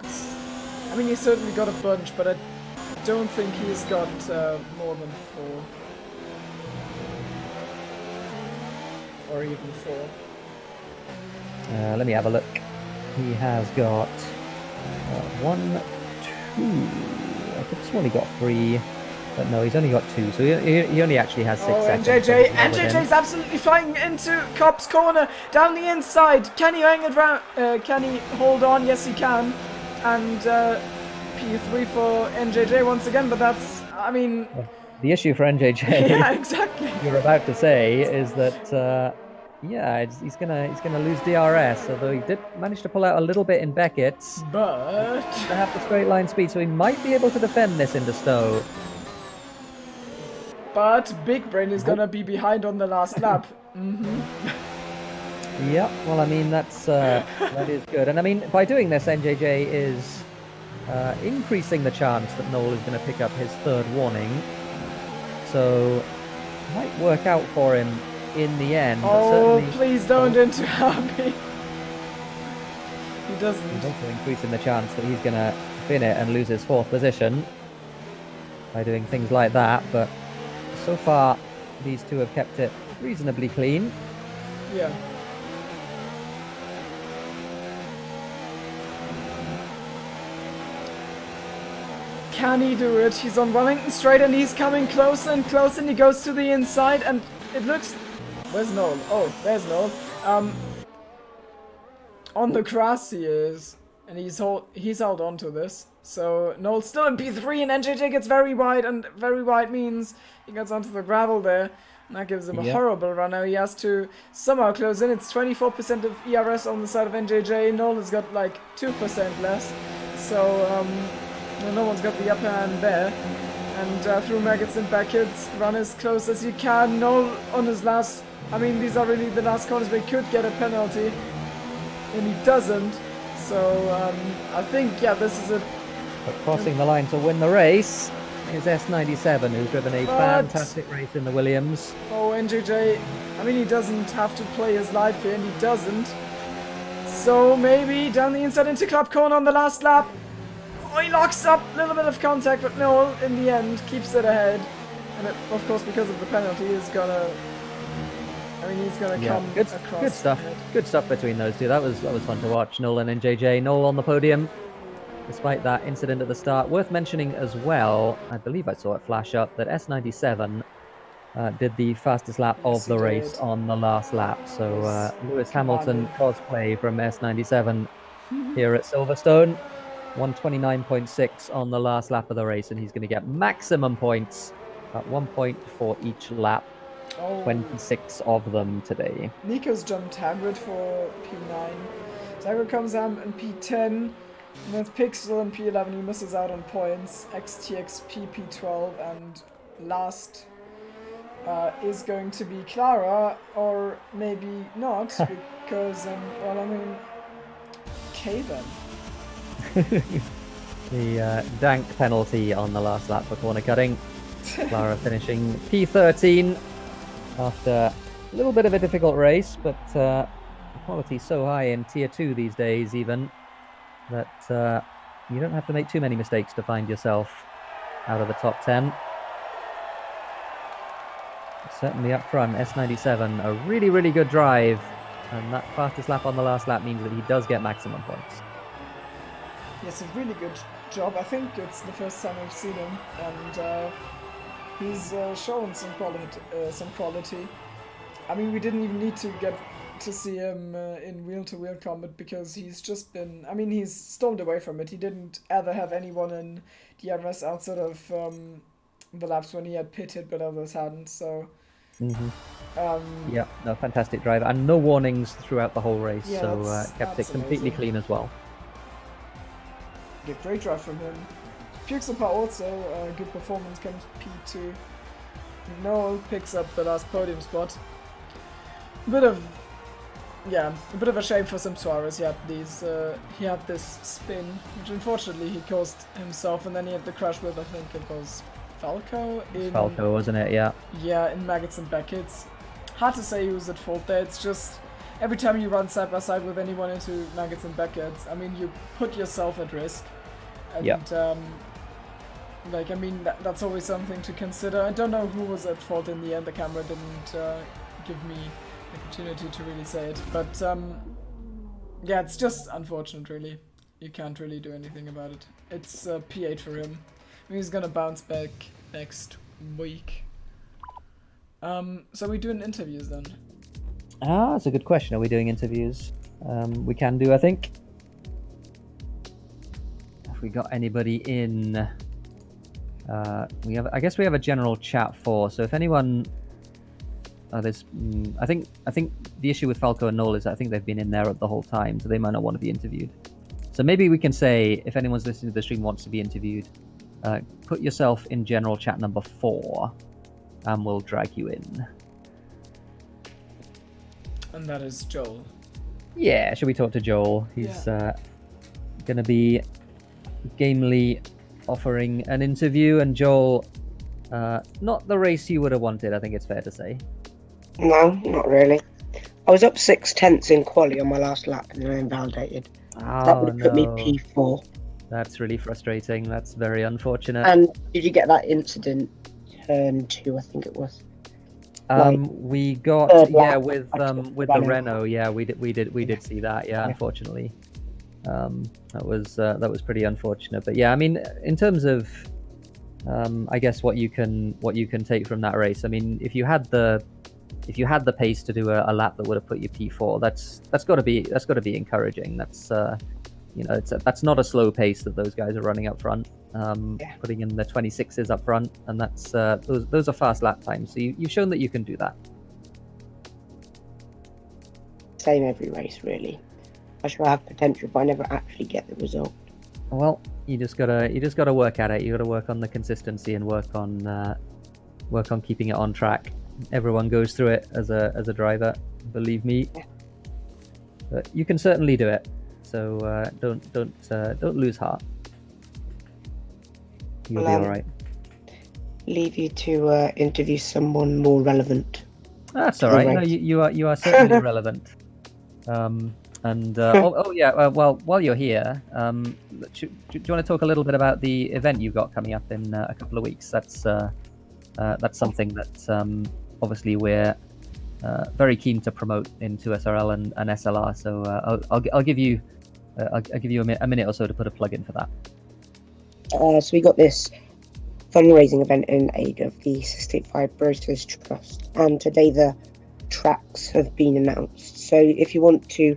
I mean, he's certainly got a bunch, but I don't think he's got more than 4. Or even 4. Let me have a look. He has got 1, Ooh, I could have sworn he got 3, but no, he's only got 2, so he only actually has 6 seconds. NJJ! NJJ's absolutely flying into Cobb's corner, down the inside. Can he hang it round? Can he hold on? Yes, he can. And P3 for NJJ once again, but that's, I mean... The issue for NJJ, yeah, exactly. you're about to say, is that, yeah, he's gonna lose DRS, although he did manage to pull out a little bit in Beckett. But... They have the straight line speed, so he might be able to defend this into Stowe. But Big Brain is gonna be behind on the last lap. Yeah, well, I mean, that is good. And I mean, by doing this, NJJ is increasing the chance that Noel is going to pick up his 3rd warning. So, might work out for him in the end. Oh, please don't into Happy. He doesn't. He's also increasing the chance that he's going to fin it and lose his 4th position by doing things like that. But so far, these two have kept it reasonably clean. Yeah. Can he do it? He's on Wellington Straight and he's coming closer and closer and he goes to the inside and it looks... Where's Noel? Oh, there's Noel. On the grass he is. And he's held on to this. So Noel's still in P3 and NJJ gets very wide, and very wide means he gets onto the gravel there. And that gives him a horrible run. Now he has to somehow close in. It's 24% of ERS on the side of NJJ. Noel has got like 2% less. So no one's got the upper hand there. And through Maggots and Beckett, run as close as you can. Noel on his last... I mean, these are really the last corners where he could get a penalty. And he doesn't. So I think, yeah, this is it. But crossing the line to win the race is S97, who's driven a fantastic race in the Williams. Oh, NJJ, I mean, he doesn't have to play his life here, and he doesn't. So maybe down the inside into Club Corner on the last lap. Oh, he locks up, a little bit of contact, but Noel, in the end, keeps it ahead. And it, of course, because of the penalty, is gonna... I mean, he's gonna come across. Good stuff. Good stuff between those two. That was fun to watch. Noel and NJJ. Noel on the podium, despite that incident at the start. Worth mentioning as well, I believe I saw it flash up, that S97 did the fastest lap of the race on the last lap. So Lewis Hamilton cosplay from S97 here at Silverstone. 129.6 on the last lap of the race, and he's going to get maximum points at 1 point for each lap. 26 of them today. Nico's jumped Hagrid for P9. Zagro comes out in P10. And with Pixel in P11, he misses out on points. XTXP P12, and last is going to be Clara, or maybe not, because, well, I mean, okay then. The dank penalty on the last lap for corner cutting. Clara finishing P13 after a little bit of a difficult race, but the quality's so high in Tier 2 these days even that you don't have to make too many mistakes to find yourself out of the top 10. Certainly up front, S97, a really, really good drive, and that fastest lap on the last lap means that he does get maximum points. Yes, a really good job. I think it's the first time I've seen him, and he's shown some quality. I mean, we didn't even need to get to see him in wheel-to-wheel combat, because he's just been... I mean, he's stormed away from it. He didn't ever have anyone in DRS outside of the laps when he had pitted, but others hadn't, so... yeah, no, fantastic drive, and no warnings throughout the whole race, yeah, so kept it completely clean as well. Yeah, great drive from him. Pixelpa also, good performance, comes P2. Noel picks up the last podium spot. A bit of a shame for Sim Suarez. He had this spin, which unfortunately he caused himself, and then he had the crash with, I think it was Falco. Falco, wasn't it? Yeah. Yeah, in Maggots and Beckett. Hard to say who's at fault there. It's just every time you run side by side with anyone into Maggots and Beckett, I mean, you put yourself at risk. And, like, I mean, that's always something to consider. I don't know who was at fault in the end. The camera didn't give me the opportunity to really say it. But, yeah, it's just unfortunate, really. You can't really do anything about it. it's P8 for him. He's gonna bounce back next week. So we doing interviews then? That's a good question. Are we doing interviews? We can do, I think. Have we got anybody in? I guess we have a general chat for. So if anyone, there's. I think the issue with Falco and Noel is that I think they've been in there the whole time, so they might not want to be interviewed. So maybe we can say if anyone's listening to the stream wants to be interviewed, put yourself in general chat number 4, and we'll drag you in. And that is Joel. Yeah, should we talk to Joel? He's going to be gamely offering an interview, and Joel, not the race you would have wanted, I think it's fair to say. No, not really. I was up 6/10 in quali on my last lap and then I invalidated. That would have put me P4. That's really frustrating. That's very unfortunate. And did you get that incident turn 2, I think it was? We got with the Renault. Yeah, we did see that. Yeah, unfortunately, that was pretty unfortunate. But yeah, I mean, in terms of, I guess what you can take from that race. I mean, if you had the pace to do a lap that would have put you P4, that's got to be encouraging. That's that's not a slow pace that those guys are running up front. Putting in the 26s up front, and that's those are fast lap times. So you've shown that you can do that. Same every race, really. I sure have potential, but I never actually get the result. Well, you just gotta work at it. You gotta work on the consistency and work on keeping it on track. Everyone goes through it as a driver, believe me. But you can certainly do it. So don't lose heart. You'll be all right. Leave you to interview someone more relevant. That's all right. No, you are certainly relevant. Well, while you're here, do you want to talk a little bit about the event you've got coming up in a couple of weeks? That's something that obviously we're very keen to promote in 2SRL and SLR. So I'll give you a minute or so to put a plug in for that. So we got this fundraising event in aid of the Cystic Fibrosis Trust, and today the tracks have been announced. So if you want to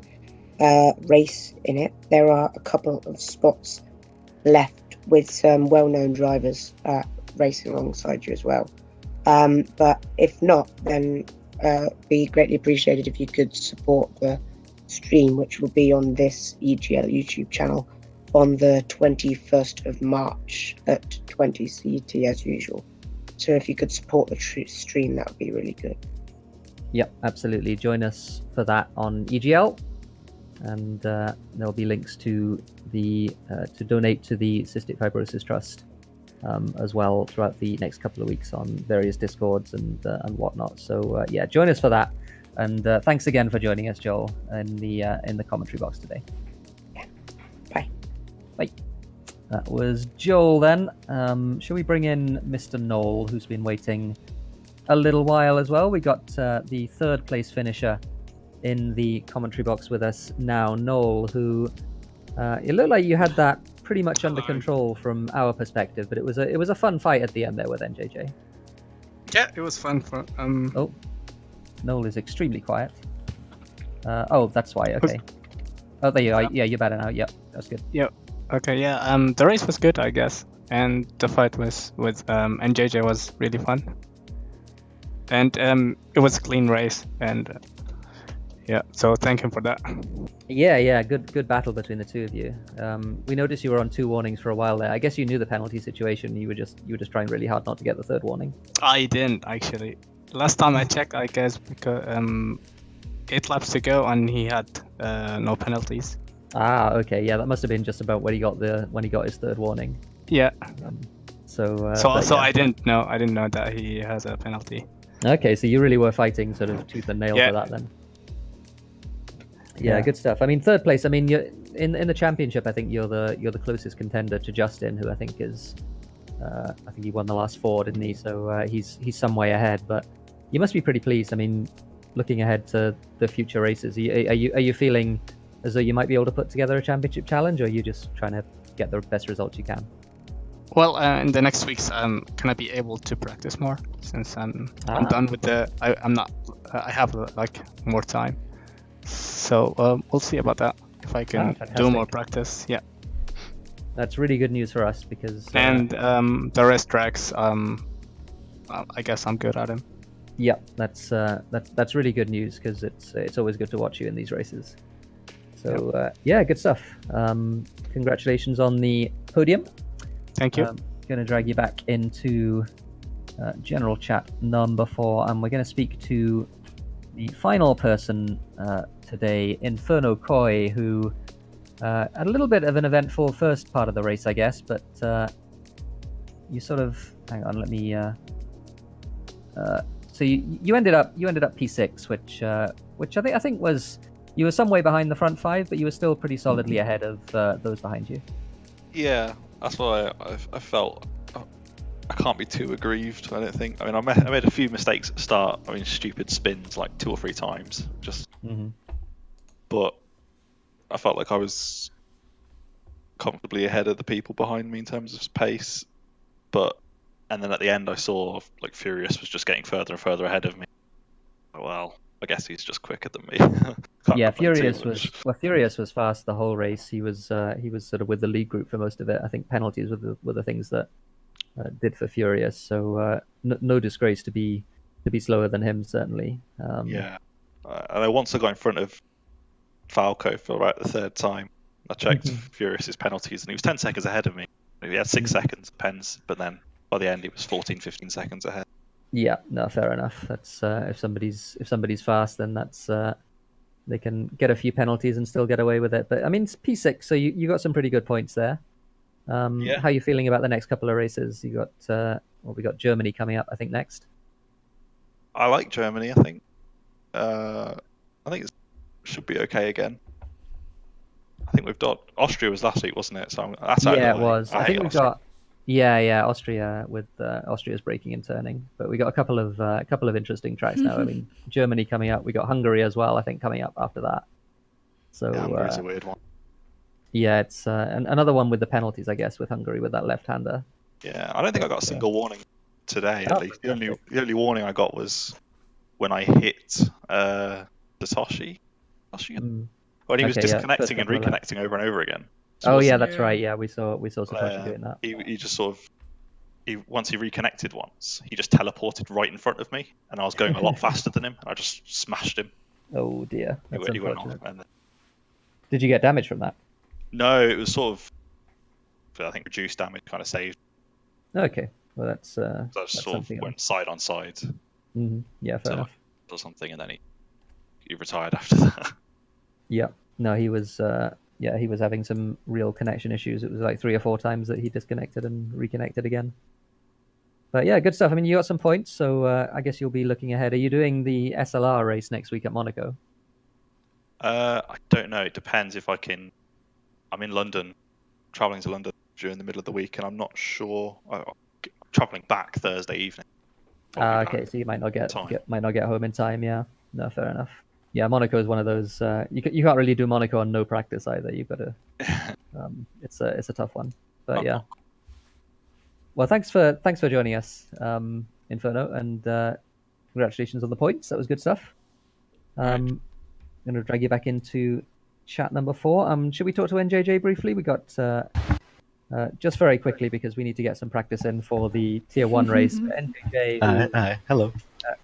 race in it, there are a couple of spots left with some well-known drivers racing alongside you as well. But if not, then be greatly appreciated if you could support the stream, which will be on this EGL YouTube channel on the 21st of March at 20 CET as usual. So if you could support the stream, that would be really good. Yep, absolutely. Join us for that on EGL, and there'll be links to to donate to the Cystic Fibrosis Trust as well throughout the next couple of weeks on various Discords and whatnot. So yeah, join us for that. And thanks again for joining us, Joel, in the commentary box today. Yeah. Bye. Bye. That was Joel then. Shall we bring in Mr. Noel, who's been waiting a little while as well? We got the 3rd place finisher in the commentary box with us now, Noel, who it looked like you had that pretty much under control from our perspective, but it was a fun fight at the end there with NJJ. Yeah, it was fun. Oh, Noel is extremely quiet. Oh, that's why. Okay. Oh, there you are. Yeah, you're better now. Yep, that's good. Yep. Okay. Yeah. The race was good, I guess, and the fight with NJJ was really fun. And it was a clean race, and yeah. So thank him for that. Yeah. Good battle between the two of you. We noticed you were on 2 warnings for a while there. I guess you knew the penalty situation. You were just trying really hard not to get the 3rd warning. I didn't actually. Last time I checked, I guess because 8 laps to go and he had no penalties. Ah, okay. Yeah, that must have been just about when he got his 3rd warning. Yeah. So yeah. I didn't know that he has a penalty. Okay, so you really were fighting sort of tooth and nail for that then. Yeah, good stuff. I mean, 3rd place. I mean, you're in the championship. I think you're the closest contender to Justin, who I think is. I think he won the last 4, didn't he? So he's some way ahead. But you must be pretty pleased. I mean, looking ahead to the future races, are you feeling as though you might be able to put together a championship challenge, or are you just trying to get the best results you can. Well, in the next weeks, can I be able to practice more since I'm done with the? I'm not. I have like more time, so we'll see about that. If I can do more practice, yeah. That's really good news for us because. And the rest tracks, I guess I'm good at him. Yeah, that's really good news because it's always good to watch you in these races. So yeah, good stuff. Congratulations on the podium. Thank you. Going to drag you back into general chat number 4, and we're going to speak to the final person today, Inferno Koi, who had a little bit of an eventful first part of the race, I guess, but you sort of hang on. Let me. So you ended up P6, which I think was, you were some way behind the front 5, but you were still pretty solidly ahead of those behind you. Yeah, that's why I felt I can't be too aggrieved. I don't think. I mean, I made a few mistakes at the start. I mean, stupid spins like 2 or 3 times, just. But I felt like I was comfortably ahead of the people behind me in terms of pace. And then at the end, I saw like Furious was just getting further and further ahead of me. Well, I guess he's just quicker than me. Yeah, Furious was fast the whole race. He was sort of with the lead group for most of it. I think penalties were the things that did for Furious. So no disgrace to be slower than him, certainly. Yeah, and once I got in front of Falco for about the 3rd time, I checked Furious's penalties, and he was 10 seconds ahead of me. He had 6 seconds pens, but then by the end he was 14-15 seconds ahead. Yeah, no, fair enough. That's if somebody's fast, then that's they can get a few penalties and still get away with it. But I mean, it's P6, so you got some pretty good points there. Yeah. How are you feeling about the next couple of races? You got we got Germany coming up, I think, next. I like Germany. I think it should be okay again. I think we've got Austria was last week, wasn't it? So that's out of the way. It was. I think we've Austria. got Austria with Austria's braking and turning, but we got a couple of interesting tracks now. I mean, Germany coming up. We got Hungary as well, I think, coming up after that. So Hungary's a weird one. Yeah, it's another one with the penalties, I guess, with Hungary with that left-hander. Yeah, I don't think I got a single warning today. At least the only warning I got was when I hit Satoshi. When he was disconnecting and reconnecting over and over again. So that's right. Yeah, we saw Satoshi doing that. He just sort of once he reconnected once, he just teleported right in front of me, and I was going a lot faster than him, and I just smashed him. Oh dear, that's he went unfortunate. off, and then... Did you get damage from that? No, it was sort of, I think, reduced damage kind of saved. Okay, well that's. So I just sort of went side on side. Yeah, fair enough. Or something, and then he retired after that. Yeah, no, he was. He was having some real connection issues. It was like 3 or 4 times that he disconnected and reconnected again. But yeah, good stuff. I mean, you got some points, so I guess you'll be looking ahead. Are you doing the SLR race next week at Monaco? I don't know. It depends if I can. I'm in London, traveling to London during the middle of the week, and I'm not sure. I'm traveling back Thursday evening. Okay, so you might not get home in time. Yeah, no, fair enough. Yeah, Monaco is one of those. You can't really do Monaco on no practice either. You've got to. It's a tough one, but yeah. Well, thanks for joining us, Inferno, and congratulations on the points. That was good stuff. I'm going to drag you back into chat number 4. Should we talk to NJJ briefly? We got just very quickly because we need to get some practice in for the Tier 1 race. NJJ. Hi. Hello.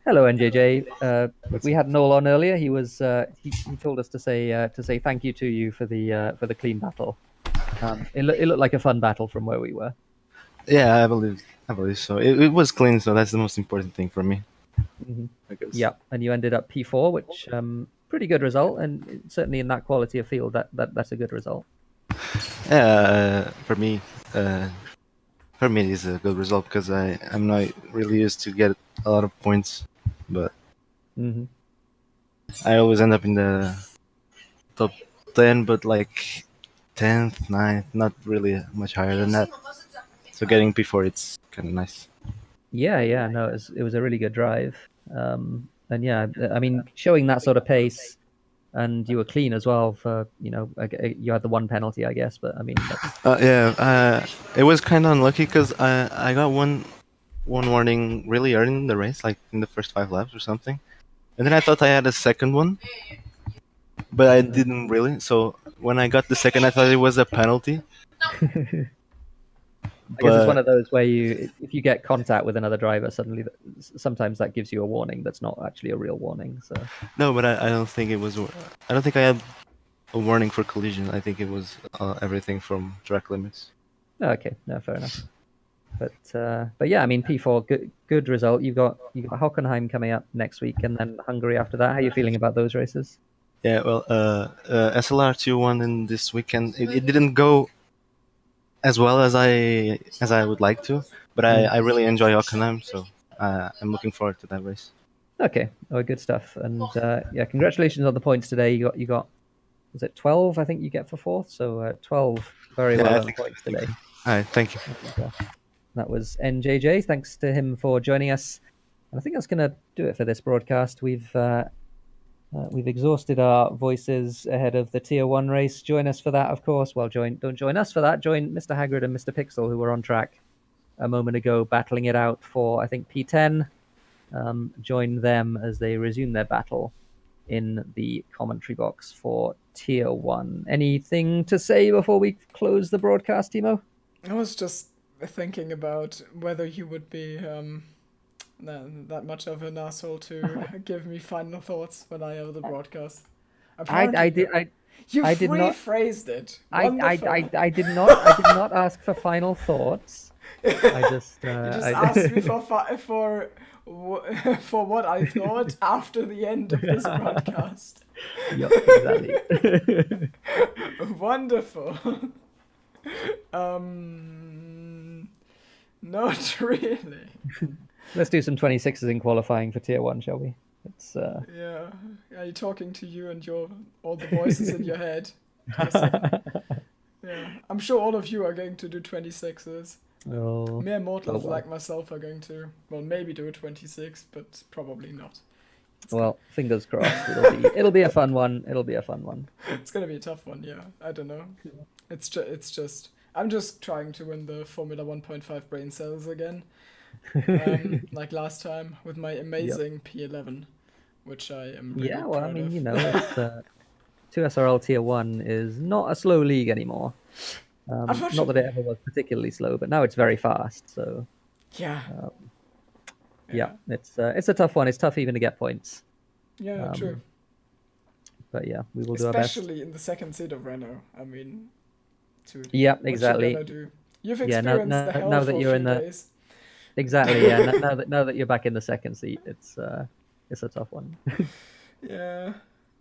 Hello, NJJ. We had Noel on earlier. He was he told us to say thank you to you for the clean battle. It looked like a fun battle from where we were. Yeah, I believe so. It was clean, so that's the most important thing for me. I guess. Yeah, and you ended up P4, which pretty good result, and certainly in that quality of field, that's a good result. For me, it is a good result because I'm not really used to get a lot of points, but I always end up in the top 10, but like 10th, 9th, not really much higher than that. So getting P4, it's kind of nice. Yeah, no, it was a really good drive, and yeah, I mean, showing that sort of pace and you were clean as well for, you know, you had the one penalty, I guess, but I mean, that's... It was kind of unlucky because I got one warning really early in the race, like in the first 5 laps or something, and then I thought I had a second one, but I didn't really. So when I got the second, I thought it was a penalty. I guess it's one But of those where if you get contact with another driver, suddenly, sometimes that gives you a warning that's not actually a real warning. So no, but I don't think it was. I don't think I had a warning for collision. I think it was everything from track limits. okay, no, fair enough. But yeah, I mean, P4, good result. You got Hockenheim coming up next week, and then Hungary after that. How are you feeling about those races? Yeah, well, SLR Tier 1 in this weekend. It didn't go as well as I would like to, but I really enjoy Hockenheim, so I'm looking forward to that race. Okay, oh, good stuff. And yeah, congratulations on the points today. You got was it 12? I think you get for fourth. So 12, very well done points today. All right, thank you. And, that was NJJ. Thanks to him for joining us. And I think that's going to do it for this broadcast. We've exhausted our voices ahead of the Tier 1 race. Join us for that, of course. Well, don't join us for that. Join Mr. Hagrid and Mr. Pixel, who were on track a moment ago, battling it out for, I think, P10. Join them as they resume their battle in the commentary box for Tier 1. Anything to say before we close the broadcast, Timo? I was just thinking about whether you would be that much of an asshole to give me final thoughts when I have the broadcast. I did not rephrased it. I did not ask for final thoughts. I just you just asked me for what I thought after the end of this broadcast. Yep, exactly. Wonderful. Not really. Let's do some 26s in qualifying for Tier 1, shall we? It's Yeah, you're talking to you and all the voices in your head. Yeah, I'm sure all of you are going to do 26s. Oh, Mere mortals like myself are going to, well, maybe do a 26, but probably not. Well, fingers crossed. It'll be a fun one. It'll be a fun one. It's gonna be a tough one, yeah. I don't know. It's just I'm just trying to win the Formula 1.5 brain cells again, like last time with my amazing P11, which I am really Yeah, well, I proud mean, of. you know, it's 2SRL Tier 1 is not a slow league anymore. Not that it ever was particularly slow, but now it's very fast. So Yeah. yeah, it's a tough one. It's tough even to get points. Yeah, true. But yeah, we will do our best. Especially in the second seat of Renault. I mean, dude. Yeah, what exactly. you gonna do? You've experienced the hell now for that a you're few in the days. exactly, yeah. now that you're back in the second seat, it's a tough one. Yeah,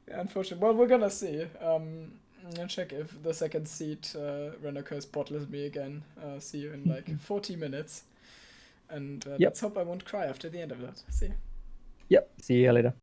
unfortunately. Well, we're gonna see. I'll check if the second seat Renault spotless me again. See you in like 40 minutes. And let's hope I won't cry after the end of that. See. Yep. See you later.